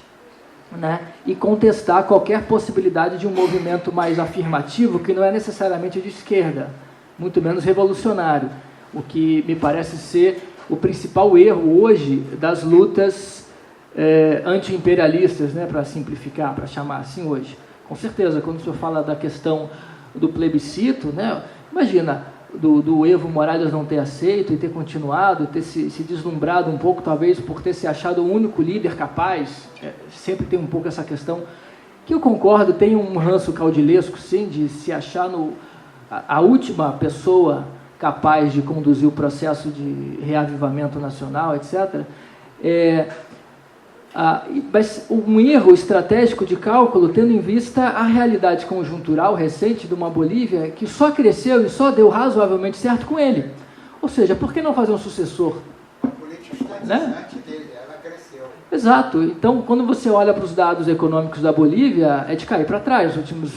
né? E contestar qualquer possibilidade de um movimento mais afirmativo, que não é necessariamente de esquerda, muito menos revolucionário, o que me parece ser o principal erro hoje das lutas anti-imperialistas, né? Para simplificar, para chamar assim hoje. Com certeza, quando o senhor fala da questão do plebiscito, né? Imagina, do Evo Morales não ter aceito e ter continuado, ter se deslumbrado um pouco, talvez por ter se achado o único líder capaz, sempre tem um pouco essa questão, que eu concordo, tem um ranço caudilesco, sim, de se achar a última pessoa capaz de conduzir o processo de reavivamento nacional, etc. Mas um erro estratégico de cálculo, tendo em vista a realidade conjuntural recente de uma Bolívia que só cresceu e só deu razoavelmente certo com ele. Ou seja, por que não fazer um sucessor? A política estatizante dele, ela cresceu. Exato. Então, quando você olha para os dados econômicos da Bolívia, é de cair para trás. Nos últimos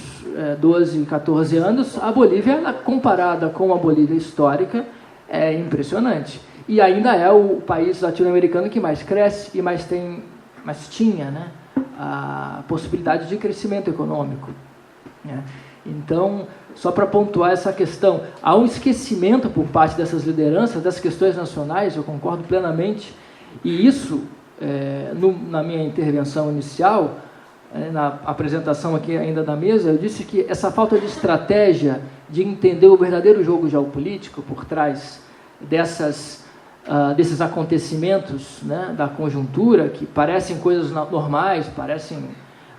12, 14 anos, a Bolívia, comparada com a Bolívia histórica, é impressionante. E ainda é o país latino-americano que mais cresce e mais tinha, né, a possibilidade de crescimento econômico, né? Então, só para pontuar essa questão, há um esquecimento por parte dessas lideranças das questões nacionais, eu concordo plenamente, e isso na minha intervenção inicial, na apresentação aqui ainda da mesa, eu disse que essa falta de estratégia de entender o verdadeiro jogo geopolítico por trás desses acontecimentos, né, da conjuntura, que parecem coisas normais, parecem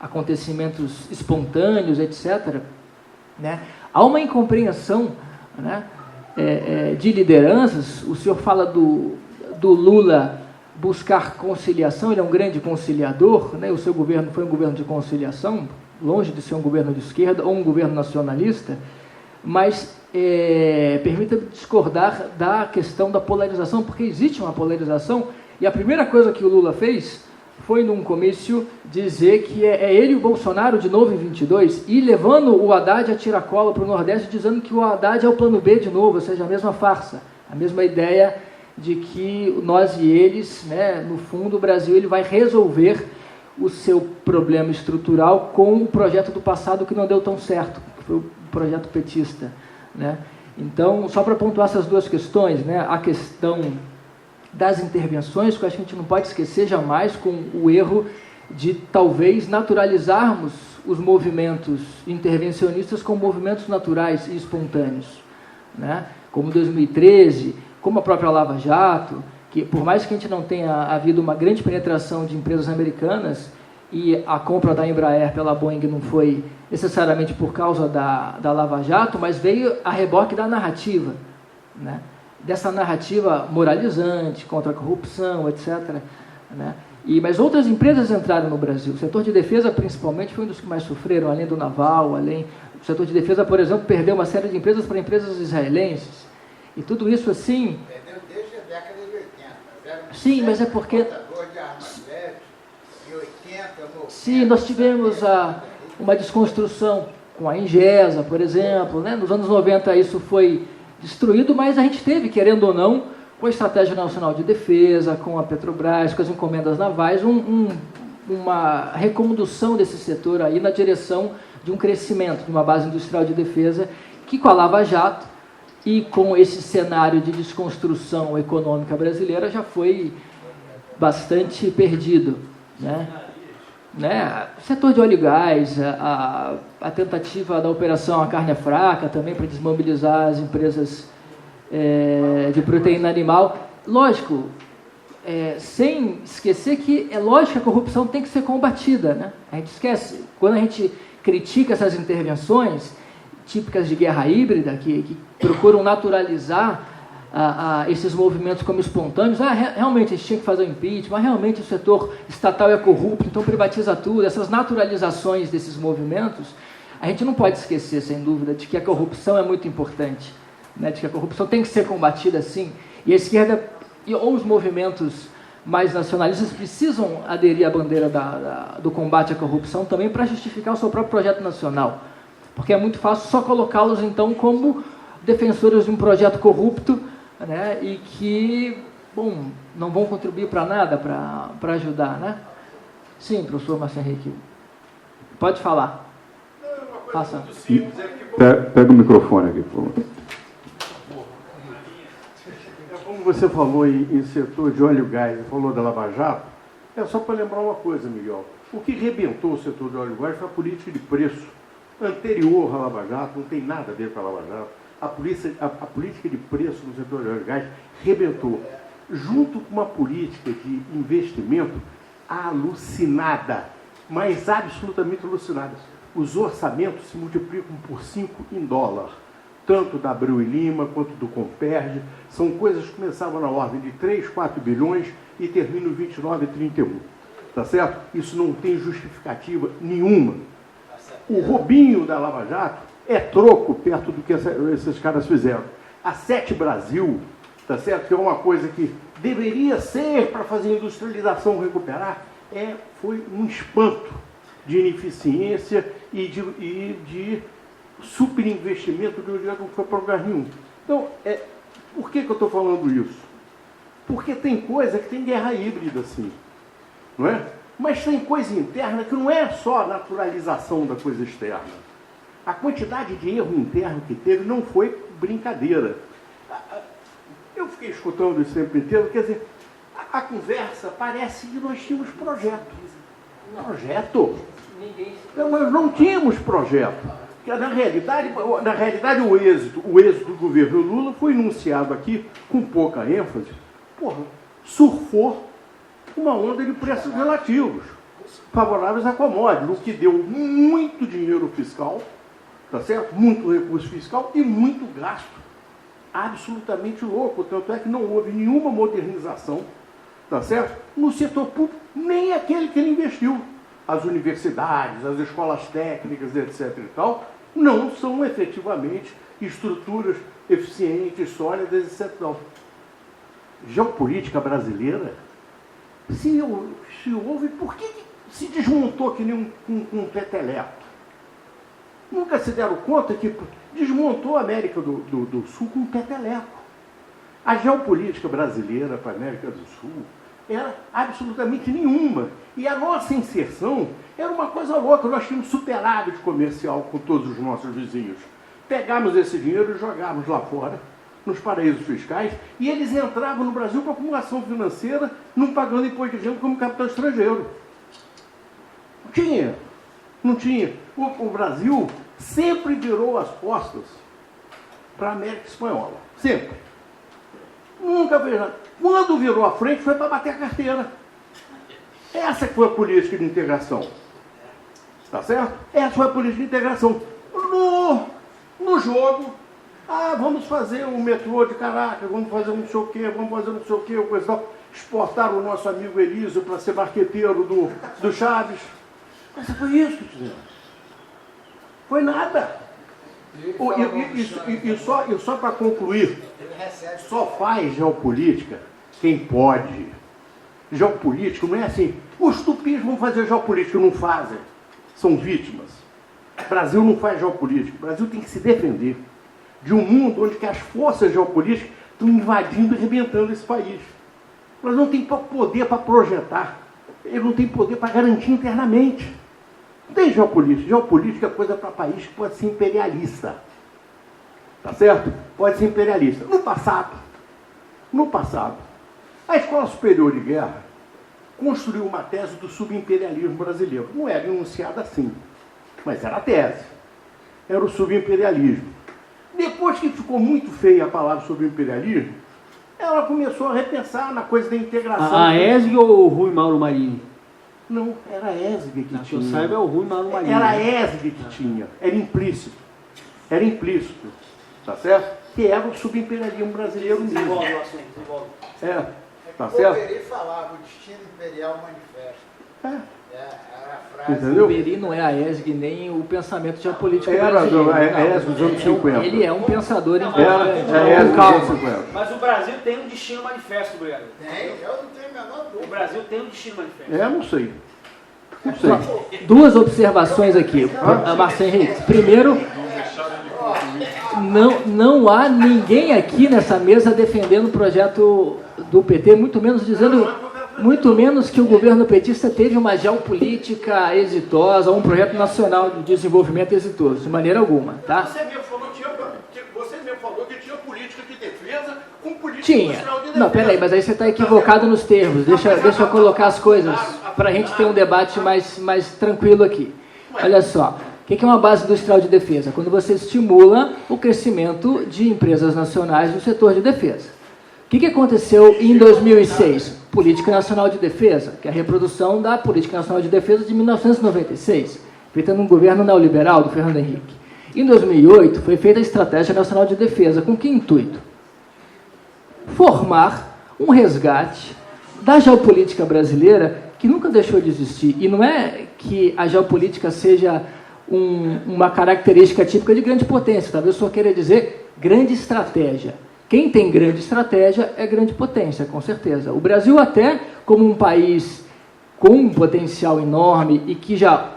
acontecimentos espontâneos, etc., né, há uma incompreensão, né, de lideranças. O senhor fala do Lula buscar conciliação, ele é um grande conciliador, né? O seu governo foi um governo de conciliação, longe de ser um governo de esquerda ou um governo nacionalista, mas permita-me discordar da questão da polarização, porque existe uma polarização, e a primeira coisa que o Lula fez foi, num comício, dizer que é ele e o Bolsonaro de novo em 22, e levando o Haddad a tiracolo para o Nordeste, dizendo que o Haddad é o plano B de novo, ou seja, a mesma farsa, a mesma ideia de que nós e eles, né, no fundo, o Brasil ele vai resolver o seu problema estrutural com o projeto do passado que não deu tão certo, que foi o projeto petista, né? Então, só para pontuar essas duas questões, né, a questão das intervenções, que a gente não pode esquecer jamais, com o erro de talvez naturalizarmos os movimentos intervencionistas como movimentos naturais e espontâneos, né? Como 2013, como a própria Lava Jato, que por mais que a gente não tenha havido uma grande penetração de empresas americanas, e a compra da Embraer pela Boeing não foi necessariamente por causa da Lava Jato, mas veio a reboque da narrativa, né? Dessa narrativa moralizante, contra a corrupção, etc., né? Mas outras empresas entraram no Brasil. O setor de defesa, principalmente, foi um dos que mais sofreram, além do naval, o setor de defesa, por exemplo, perdeu uma série de empresas para empresas israelenses. E tudo isso assim... Perdeu desde a década de 80. Sim, mas é porque... De armas leves, de 80, 90, sim, nós tivemos uma desconstrução com a Ingesa, por exemplo, né? Nos anos 90 isso foi destruído, mas a gente teve, querendo ou não, com a Estratégia Nacional de Defesa, com a Petrobras, com as encomendas navais, uma recondução desse setor aí na direção de um crescimento, de uma base industrial de defesa, que com a Lava Jato e com esse cenário de desconstrução econômica brasileira já foi bastante perdido, né? O setor de óleo e gás, a tentativa da operação A Carne é Fraca, também para desmobilizar as empresas de proteína animal. Lógico, sem esquecer que é lógico que a corrupção tem que ser combatida, né? A gente esquece, quando a gente critica essas intervenções típicas de guerra híbrida, que procuram naturalizar esses movimentos como espontâneos, realmente a gente tinha que fazer o impeachment, realmente o setor estatal é corrupto, então privatiza tudo, essas naturalizações desses movimentos, a gente não pode esquecer, sem dúvida, de que a corrupção é muito importante, né, de que a corrupção tem que ser combatida sim, e a esquerda ou os movimentos mais nacionalistas precisam aderir à bandeira do combate à corrupção também para justificar o seu próprio projeto nacional, porque é muito fácil só colocá-los então como defensores de um projeto corrupto, né, e que, bom, não vão contribuir para nada para ajudar, né? Sim, professor Márcio Henrique, pode falar. Faça. Pega o microfone aqui, por favor. Como você falou em setor de óleo e gás, falou da Lava Jato, é só para lembrar uma coisa, Miguel. O que rebentou o setor de óleo e gás foi a política de preço anterior à Lava Jato, não tem nada a ver com a Lava Jato. A política de preço no setor de óleo e gás rebentou, junto com uma política de investimento alucinada, mas absolutamente alucinada. Os orçamentos se multiplicam por 5 em dólar, tanto da Abreu e Lima quanto do Comperj. São coisas que começavam na ordem de 3, 4 bilhões e terminam em 29 e 31. Tá certo? Isso não tem justificativa nenhuma. O roubinho da Lava Jato é troco perto do que esses caras fizeram. A Sete Brasil, tá certo? Que é uma coisa que deveria ser para fazer a industrialização recuperar, foi um espanto de ineficiência e de superinvestimento de um dinheiro que não foi para lugar nenhum. Então, por que eu estou falando isso? Porque tem coisa que tem guerra híbrida, sim, não é? Mas tem coisa interna que não é só a naturalização da coisa externa. A quantidade de erro interno que teve não foi brincadeira. Eu fiquei escutando isso o tempo inteiro, quer dizer, a conversa parece que nós tínhamos projeto. Projeto? Não, nós não tínhamos projeto. Porque, na realidade o êxito do governo Lula foi enunciado aqui com pouca ênfase. Porra, surfou uma onda de preços relativos, favoráveis à commodity, o que deu muito dinheiro fiscal, tá certo? Muito recurso fiscal e muito gasto. Absolutamente louco. Tanto é que não houve nenhuma modernização, tá certo? No setor público, nem aquele que ele investiu. As universidades, as escolas técnicas, etc. e tal, não são efetivamente estruturas eficientes, sólidas, etc. Não. Geopolítica brasileira, se houve, por que se desmontou que nem um peteleco? Nunca se deram conta que desmontou a América do Sul com um peteleco. A geopolítica brasileira para a América do Sul era absolutamente nenhuma. E a nossa inserção era uma coisa louca. Nós tínhamos superávit comercial com todos os nossos vizinhos. Pegamos esse dinheiro e jogávamos lá fora, nos paraísos fiscais, e eles entravam no Brasil com acumulação financeira, não pagando imposto de renda como capital estrangeiro. Não tinha. Não tinha. O Brasil sempre virou as costas para a América Espanhola. Sempre. Nunca fez nada. Quando virou a frente, foi para bater a carteira. Essa que foi a política de integração. Tá certo? Essa foi a política de integração. No jogo, vamos fazer um metrô de Caracas, vamos fazer um não sei o quê, vamos fazer um não sei o quê, coisa tal. Exportar o nosso amigo Elísio para ser marqueteiro do Chaves. Mas foi isso que fizeram. Foi nada. E só para concluir, só faz geopolítica quem pode. Geopolítico não é assim. Os tupis vão fazer geopolítica, não fazem. São vítimas. O Brasil não faz geopolítica. O Brasil tem que se defender de um mundo onde que as forças geopolíticas estão invadindo e arrebentando esse país. O Brasil não tem poder para projetar. Ele não tem poder para garantir internamente. Não tem geopolítica. Geopolítica é coisa para país que pode ser imperialista. Tá certo? Pode ser imperialista. No passado, a Escola Superior de Guerra construiu uma tese do subimperialismo brasileiro. Não era enunciada assim, mas era a tese. Era o subimperialismo. Depois que ficou muito feia a palavra subimperialismo, ela começou a repensar na coisa da integração. A ESG ou o Rui Mauro Marini? Não, era a ESG que tinha. Que eu saiba é o Rui Mauro Marini. Era a ESG que tinha. Era implícito. Era implícito. Tá certo? Que era o subimperialismo brasileiro mesmo. Desenvolve o assunto, desenvolve. Tá certo? Poderia falar, o Destino Imperial Manifesto. Era a frase. Entendeu? O Peri não é a ESG nem o pensamento geopolítico Era brasileiro. a ESG dos anos 50. Ele é um pensador Era a ESG dos anos 50. Mas o Brasil tem um destino manifesto, Breno. Tem, eu não tenho a menor dúvida. O Brasil tem um destino manifesto. Não sei. Não sei. Duas observações aqui, Marcelo Henrique. Primeiro, não há ninguém aqui nessa mesa defendendo o projeto do PT, muito menos que o governo petista teve uma geopolítica exitosa, um projeto nacional de desenvolvimento exitoso, de maneira alguma, tá? Você mesmo falou que tinha política de defesa com política Tinha. industrial de defesa. Não, peraí, mas aí você está equivocado nos termos. Deixa eu colocar as coisas para a gente ter um debate mais tranquilo aqui. Olha só, o que é uma base industrial de defesa? Quando você estimula o crescimento de empresas nacionais no setor de defesa. O que aconteceu em 2006? Política Nacional de Defesa, que é a reprodução da Política Nacional de Defesa de 1996, feita num governo neoliberal do Fernando Henrique. Em 2008, foi feita a Estratégia Nacional de Defesa. Com que intuito? Formar um resgate da geopolítica brasileira que nunca deixou de existir. E não é que a geopolítica seja uma característica típica de grande potência, talvez eu só queira dizer grande estratégia. Quem tem grande estratégia é grande potência, com certeza. O Brasil, até como um país com um potencial enorme e que já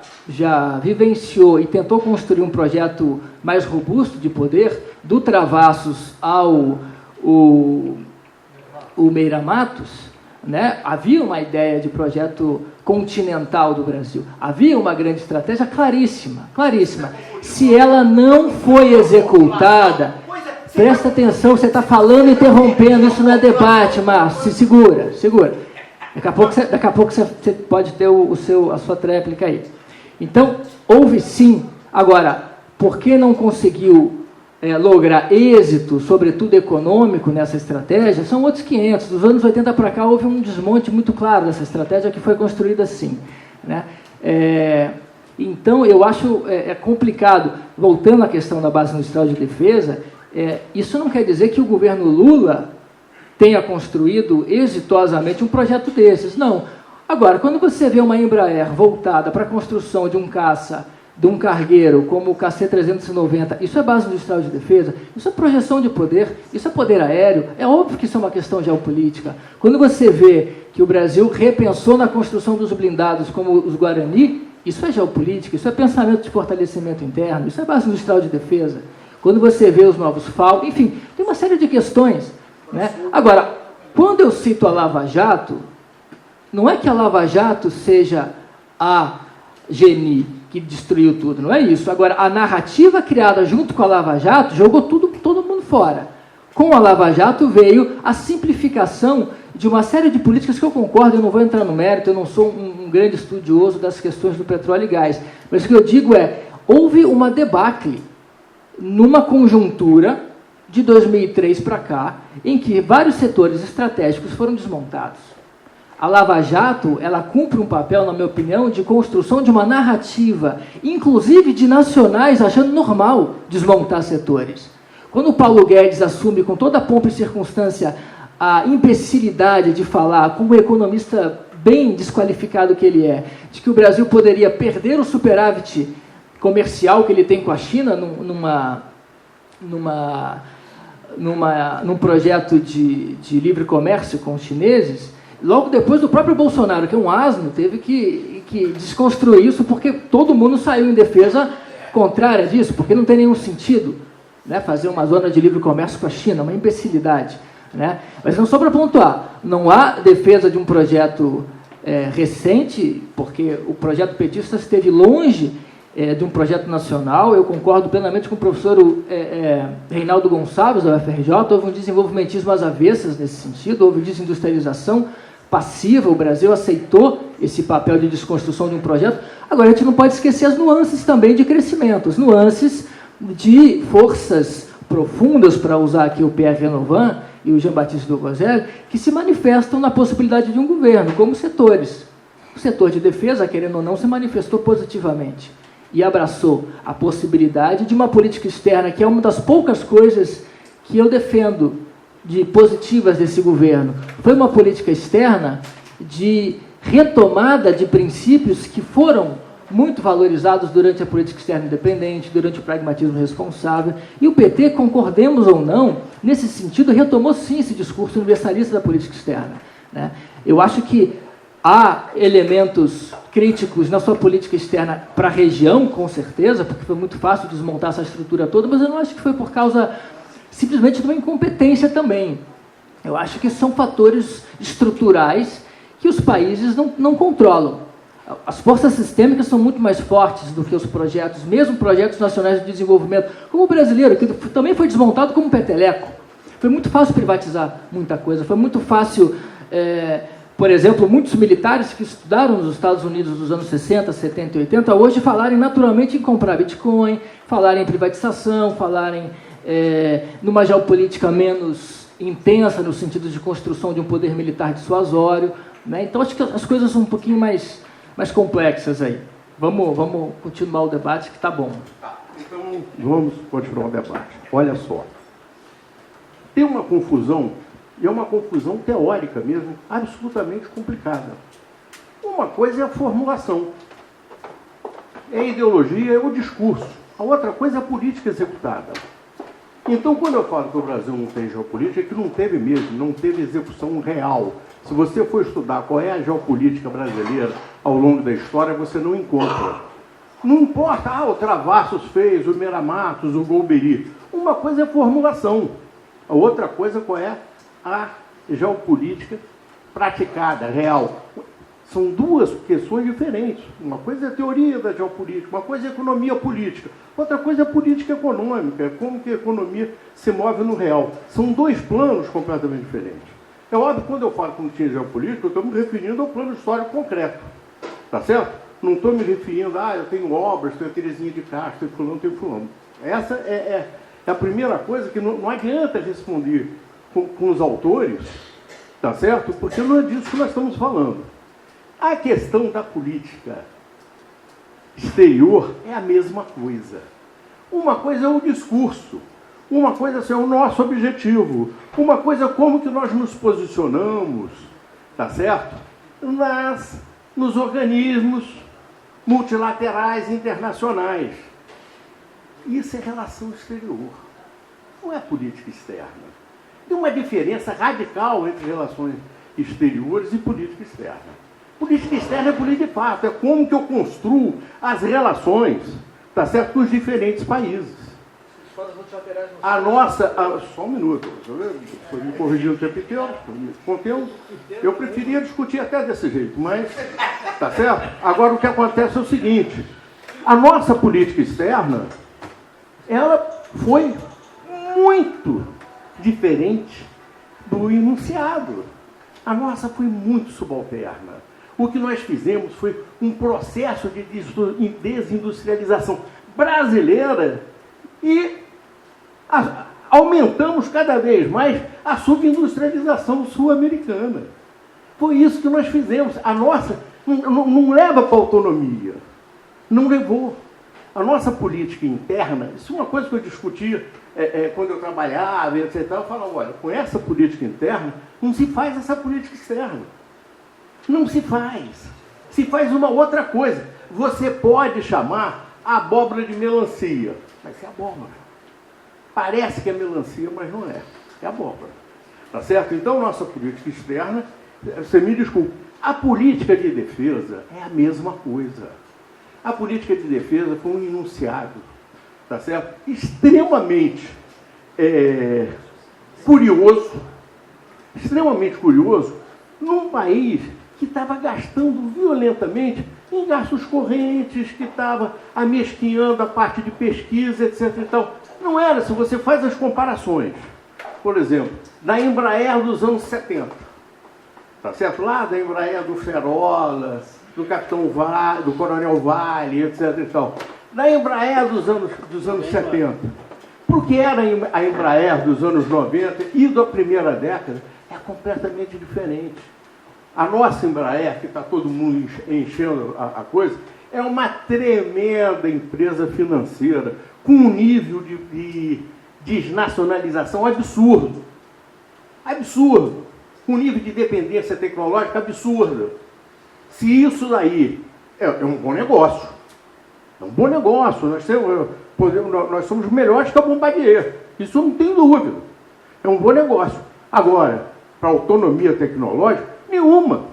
vivenciou e tentou construir um projeto mais robusto de poder, do Travassos ao Meira Matos, né? Havia uma ideia de projeto continental do Brasil. Havia uma grande estratégia claríssima, claríssima. Se ela não foi executada, presta atenção, você está falando e interrompendo, isso não é debate, Márcio, segura. Daqui a pouco você pode ter a sua tréplica aí. Então, houve sim. Agora, por que não conseguiu lograr êxito, sobretudo econômico, nessa estratégia? São outros 500. Dos anos 80 para cá, houve um desmonte muito claro dessa estratégia que foi construída assim, né? Então, eu acho complicado. Voltando à questão da base industrial de defesa, isso não quer dizer que o governo Lula tenha construído exitosamente um projeto desses. Não. Agora, quando você vê uma Embraer voltada para a construção de um caça, de um cargueiro, como o KC-390, isso é base industrial de defesa, isso é projeção de poder, isso é poder aéreo, é óbvio que isso é uma questão geopolítica. Quando você vê que o Brasil repensou na construção dos blindados como os Guarani, isso é geopolítica, isso é pensamento de fortalecimento interno, isso é base industrial de defesa. Quando você vê os novos FAO, enfim, tem uma série de questões, né? Agora, quando eu cito a Lava Jato, não é que a Lava Jato seja a GNI que destruiu tudo, não é isso. Agora, a narrativa criada junto com a Lava Jato jogou todo mundo fora. Com a Lava Jato veio a simplificação de uma série de políticas que eu concordo, eu não vou entrar no mérito, eu não sou um grande estudioso das questões do petróleo e gás, mas o que eu digo houve uma debacle numa conjuntura de 2003 para cá, em que vários setores estratégicos foram desmontados. A Lava Jato, ela cumpre um papel, na minha opinião, de construção de uma narrativa, inclusive de nacionais achando normal desmontar setores. Quando o Paulo Guedes assume com toda a pompa e circunstância a imbecilidade de falar, como economista bem desqualificado que ele é, de que o Brasil poderia perder o superávit comercial que ele tem com a China num projeto de livre comércio com os chineses, logo depois do próprio Bolsonaro, que é um asno, teve que desconstruir isso, porque todo mundo saiu em defesa contrária disso, porque não tem nenhum sentido, né, fazer uma zona de livre comércio com a China, uma imbecilidade, né? Mas não só para pontuar, não há defesa de um projeto recente, porque o projeto petista esteve longe de um projeto nacional. Eu concordo plenamente com o professor Reinaldo Gonçalves, da UFRJ, houve um desenvolvimentismo às avessas nesse sentido, houve desindustrialização passiva, o Brasil aceitou esse papel de desconstrução de um projeto. Agora, a gente não pode esquecer as nuances também de crescimento, as nuances de forças profundas, para usar aqui o Pierre Renovan e o Jean-Baptiste Duvozel, que se manifestam na possibilidade de um governo, como setores. O setor de defesa, querendo ou não, se manifestou positivamente e abraçou a possibilidade de uma política externa, que é uma das poucas coisas que eu defendo de positivas desse governo. Foi uma política externa de retomada de princípios que foram muito valorizados durante a política externa independente, durante o pragmatismo responsável, e o PT, concordemos ou não, nesse sentido, retomou sim esse discurso universalista da política externa, né? Eu acho que há elementos críticos na sua política externa para a região, com certeza, porque foi muito fácil desmontar essa estrutura toda, mas eu não acho que foi por causa simplesmente de uma incompetência também. Eu acho que são fatores estruturais que os países não controlam. As forças sistêmicas são muito mais fortes do que os projetos, mesmo projetos nacionais de desenvolvimento, como o brasileiro, que também foi desmontado como um peteleco. Foi muito fácil privatizar muita coisa, foi muito fácil... por exemplo, muitos militares que estudaram nos Estados Unidos nos anos 60, 70 e 80, hoje falarem naturalmente em comprar Bitcoin, falarem em privatização, falarem numa geopolítica menos intensa, no sentido de construção de um poder militar dissuasório, né? Então, acho que as coisas são um pouquinho mais complexas aí. Vamos continuar o debate, que está bom. Então, vamos continuar o debate. Olha só. Tem uma confusão, e é uma confusão teórica mesmo, absolutamente complicada. Uma coisa é a formulação, é a ideologia, é o discurso. A outra coisa é a política executada. Então, quando eu falo que o Brasil não tem geopolítica, é que não teve mesmo, não teve execução real. Se você for estudar qual é a geopolítica brasileira ao longo da história, você não encontra. Não importa, o Travassos fez, o Meira Matos, o Golbery. Uma coisa é formulação, a outra coisa qual é a geopolítica praticada, real. São duas questões diferentes. Uma coisa é a teoria da geopolítica, uma coisa é a economia política, outra coisa é a política econômica, como que a economia se move no real. São dois planos completamente diferentes. É óbvio que quando eu falo que tinha geopolítica, eu estou me referindo ao plano histórico concreto. Tá certo? Não estou me referindo, eu tenho obras, tenho Terezinha de Castro, tenho fulano. Essa é a primeira coisa que não adianta responder com os autores, tá certo? Porque não é disso que nós estamos falando. A questão da política exterior é a mesma coisa. Uma coisa é o discurso, uma coisa é o nosso objetivo, uma coisa é como que nós nos posicionamos, tá certo? Nos organismos multilaterais internacionais. Isso é relação exterior, não é política externa. Tem uma diferença radical entre relações exteriores e política externa. Política externa é política de fato, é como que eu construo as relações, tá certo, com os diferentes países. A nossa... só um minuto, estou me corrigindo o tempo inteiro, contendo. Eu preferia discutir até desse jeito, mas... Tá certo? Agora, o que acontece é o seguinte. A nossa política externa, ela foi muito diferente do enunciado. A nossa foi muito subalterna. O que nós fizemos foi um processo de desindustrialização brasileira e aumentamos cada vez mais a subindustrialização sul-americana. Foi isso que nós fizemos. A nossa não leva para a autonomia. Não levou. A nossa política interna, isso é uma coisa que eu discutia quando eu trabalhava, etc. Eu falava, olha, com essa política interna, não se faz essa política externa. Não se faz. Se faz uma outra coisa. Você pode chamar a abóbora de melancia, mas é abóbora. Parece que é melancia, mas não é. É abóbora. Tá certo? Então, nossa política externa, você me desculpe, a política de defesa é a mesma coisa. A política de defesa foi um enunciado, tá certo? Extremamente curioso, num país que estava gastando violentamente em gastos correntes, que estava amesquinhando a parte de pesquisa, etc. e tal. Não era, se você faz as comparações, por exemplo, da Embraer dos anos 70, tá certo? Lá da Embraer do Ferola, do Capitão Vale, do Coronel Vale, etc. e tal. Da Embraer dos anos 70, porque era a Embraer dos anos 90 e da primeira década, é completamente diferente. A nossa Embraer, que está todo mundo enchendo a coisa, é uma tremenda empresa financeira, com um nível de desnacionalização absurdo. Absurdo. Com um nível de dependência tecnológica absurdo. Se isso daí é um bom negócio. É um bom negócio. Nós somos melhores que a Bombardier. Isso não tem dúvida. É um bom negócio. Agora, para autonomia tecnológica, nenhuma.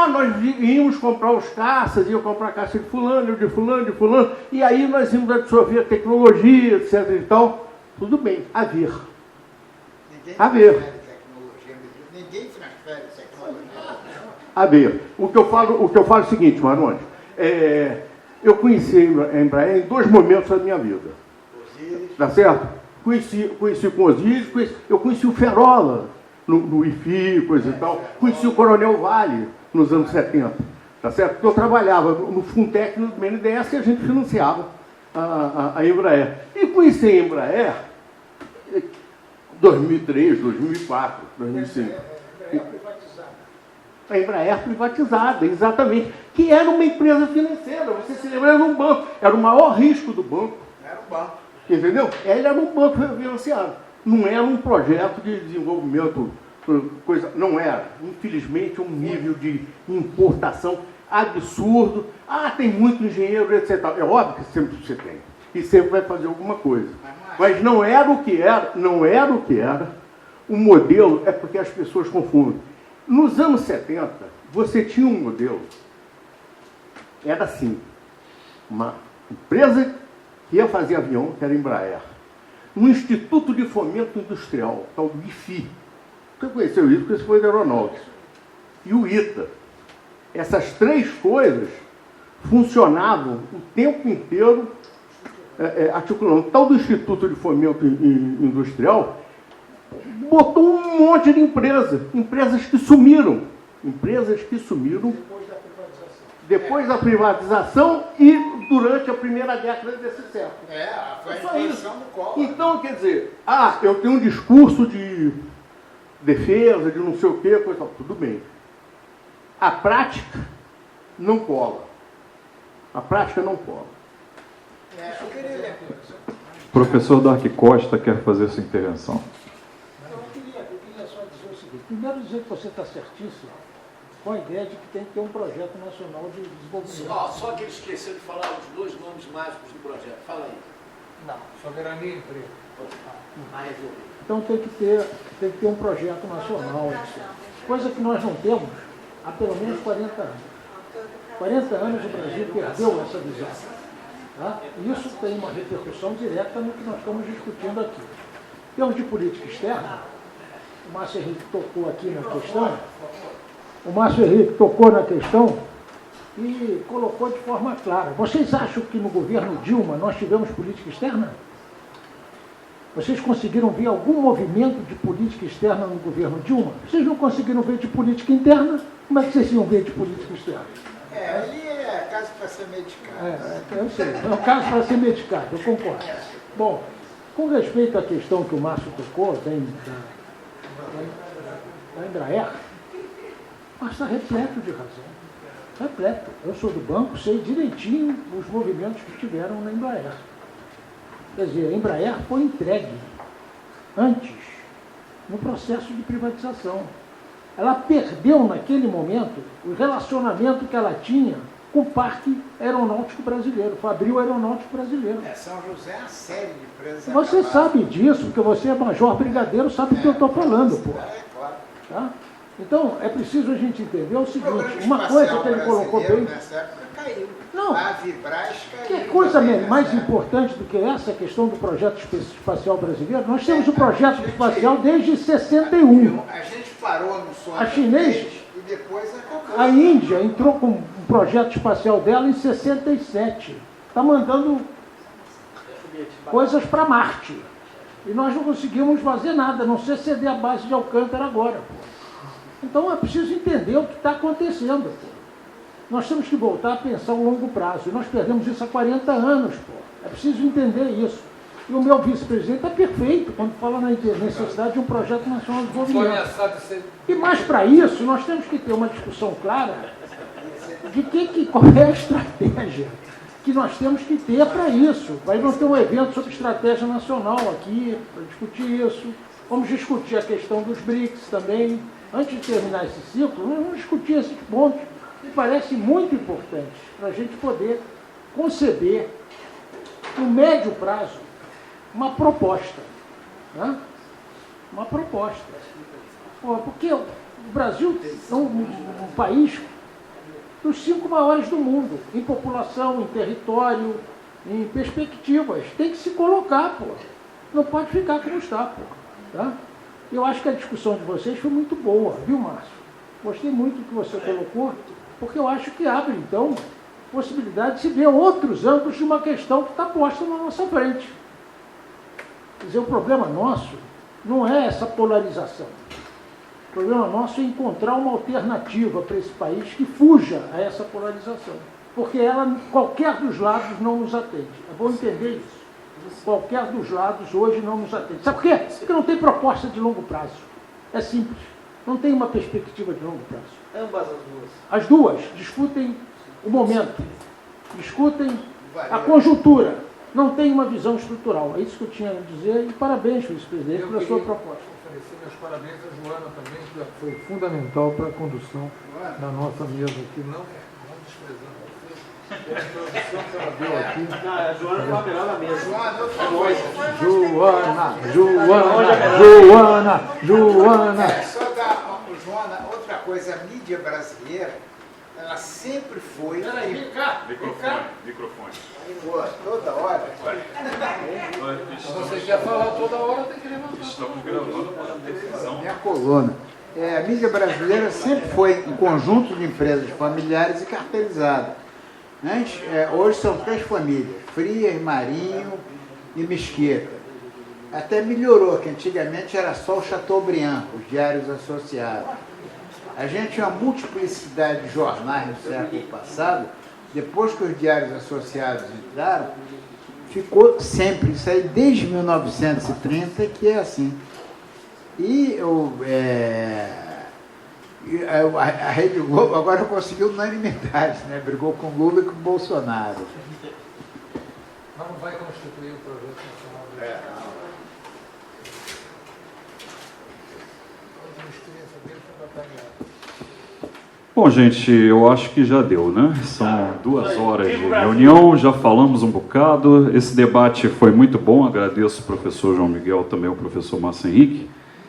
Nós íamos comprar os caças, ia comprar a caça de fulano, e aí nós íamos absorver a tecnologia, etc. e tal. Tudo bem, a ver. Ninguém transfere tecnologia. A ver. O que eu falo é o seguinte, Maroni. Eu conheci a Embraer em 2 momentos da minha vida. Tá certo? Conheci com Osíris, eu conheci o Ferola no IFI, coisa e tal. Conheci o Coronel Vale nos anos 70. Tá certo? Porque eu trabalhava no Funtec, no BNDES, e a gente financiava a Embraer. E conheci a Embraer em 2003, 2004, 2005. A Embraer privatizada, exatamente. Que era uma empresa financeira. Você se lembra, era um banco. Era o maior risco do banco. Era um banco. Entendeu? Ele era um banco financiado. Não era um projeto de desenvolvimento, coisa. Não era. Infelizmente, um nível de importação absurdo. Tem muito engenheiro, etc. É óbvio que sempre você tem. E sempre vai fazer alguma coisa. Mas não era o que era. O modelo é porque as pessoas confundem. Nos anos 70, você tinha um modelo. Era assim. Uma empresa que ia fazer avião, que era a Embraer. Um Instituto de Fomento Industrial, tal do IFI. Você conheceu isso, porque isso foi da Aeronáutica. E o ITA. Essas 3 coisas funcionavam o tempo inteiro articulando. Tal do Instituto de Fomento Industrial botou um monte de empresas que sumiram. Depois da privatização e durante a primeira década desse século. Foi a intenção do Collor. Então, quer dizer, eu tenho um discurso de defesa, de não sei o quê, coisa tal, tudo bem. A prática não cola. Eu queria... O professor Dark Costa quer fazer sua intervenção. Eu queria só dizer o seguinte. Primeiro dizer que você está certíssimo com a ideia de que tem que ter um projeto nacional de desenvolvimento. Só que ele esqueceu de falar os dois nomes mágicos do projeto. Fala aí. Não, soberania e emprego. Então tem que ter um projeto nacional. Coisa que nós não temos há pelo menos 40 anos. 40 anos o Brasil perdeu essa visão. Tá? Isso tem uma repercussão direta no que nós estamos discutindo aqui. Em termos de política externa, o Márcio Henrique tocou aqui na questão, e colocou de forma clara. Vocês acham que no governo Dilma nós tivemos política externa? Vocês conseguiram ver algum movimento de política externa no governo Dilma? Vocês não conseguiram ver de política interna? Como é que vocês iam ver de política externa? Ali é caso para ser medicado. Eu sei, é um caso para ser medicado, eu concordo. Bom, com respeito à questão que o Márcio tocou, da Embraer, mas está repleto de razão. Repleto. Eu sou do banco, sei direitinho os movimentos que tiveram na Embraer. Quer dizer, a Embraer foi entregue antes, no processo de privatização. Ela perdeu, naquele momento, o relacionamento que ela tinha com o Parque Aeronáutico Brasileiro, Fabril Aeronáutico Brasileiro. São José é uma série de empresas. Você sabe disso, porque você é major brigadeiro, sabe o que eu estou falando, pô. Claro. Tá? Então, é preciso a gente entender o seguinte, uma coisa que ele colocou bem... Nessa época caiu. Não, a Vibraz caiu. que coisa mais importante do que essa questão do projeto espacial brasileiro? Nós temos o projeto espacial desde 61. A gente parou no sonho. A chinês, e depois acabou. a Índia entrou com um projeto espacial dela em 67. Está mandando coisas para Marte. E nós não conseguimos fazer nada, a não ser ceder a base de Alcântara agora. Pô. Então é preciso entender o que está acontecendo. Pô. Nós temos que voltar a pensar o longo prazo. E nós perdemos isso há 40 anos. Pô. É preciso entender isso. E o meu vice-presidente está perfeito quando fala na necessidade de um projeto nacional de desenvolvimento. E mais para isso, nós temos que ter uma discussão clara de qual é a estratégia que nós temos que ter para isso. Aí vamos ter um evento sobre estratégia nacional aqui, para discutir isso. Vamos discutir a questão dos BRICS também. Antes de terminar esse ciclo, vamos discutir esses pontos que parecem muito importantes para a gente poder conceber, no médio prazo, uma proposta. Né? Uma proposta. Porque o Brasil é um país dos 5 maiores do mundo, em população, em território, em perspectivas. Tem que se colocar, pô. Não pode ficar como está, pô. Tá? Eu acho que a discussão de vocês foi muito boa, viu, Márcio? Gostei muito do que você colocou, porque eu acho que abre, então, possibilidade de se ver outros ângulos de uma questão que está posta na nossa frente. Quer dizer, o problema nosso não é essa polarização. O problema nosso é encontrar uma alternativa para esse país que fuja a essa polarização. Porque ela, qualquer dos lados, não nos atende. É bom entender isso. Qualquer dos lados hoje não nos atende. Sabe por quê? Porque não tem proposta de longo prazo. É simples. Não tem uma perspectiva de longo prazo. Ambas as duas. As duas discutem o momento, discutem a conjuntura. Não tem uma visão estrutural. É isso que eu tinha a dizer. E parabéns, vice-presidente, pela sua proposta. Oferecer meus parabéns à Joana também, que foi fundamental para a condução da nossa mesa aqui. Não desprezando você. A introdução que ela deu aqui. A Joana foi a melhor na mesa. Joana. Só dar, Joana, outra coisa, a mídia brasileira, ela sempre foi... Peraí, vem cá. Microfone. Pô, toda hora. Se você quer falar toda hora, tem que levantar. Estamos gravando para a televisão. Minha coluna. A mídia brasileira sempre foi um conjunto de empresas familiares e cartelizadas. Hoje são 3 famílias, Frias, Marinho e Mesquita. Até melhorou, que antigamente era só o Chateaubriand, os diários associados. A gente tinha uma multiplicidade de jornais no século passado. Depois que os diários associados entraram, ficou sempre, isso aí desde 1930 que é assim. E a Rede Globo agora conseguiu unanimidade, né? Brigou com Lula e com Bolsonaro. Mas não vai constituir o projeto nacional. Bom, gente, eu acho que já deu, né? São 2 horas de reunião, já falamos um bocado. Esse debate foi muito bom, agradeço o professor João Miguel, também o professor Márcio Henrique.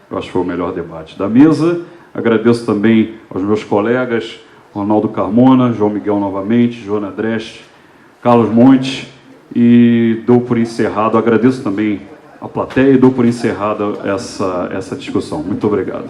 Eu acho que foi o melhor debate da mesa. Agradeço também aos meus colegas, Ronaldo Carmona, João Miguel novamente, Joana Dreste, Carlos Monte, e dou por encerrado, agradeço também a plateia e dou por encerrada essa discussão. Muito obrigado.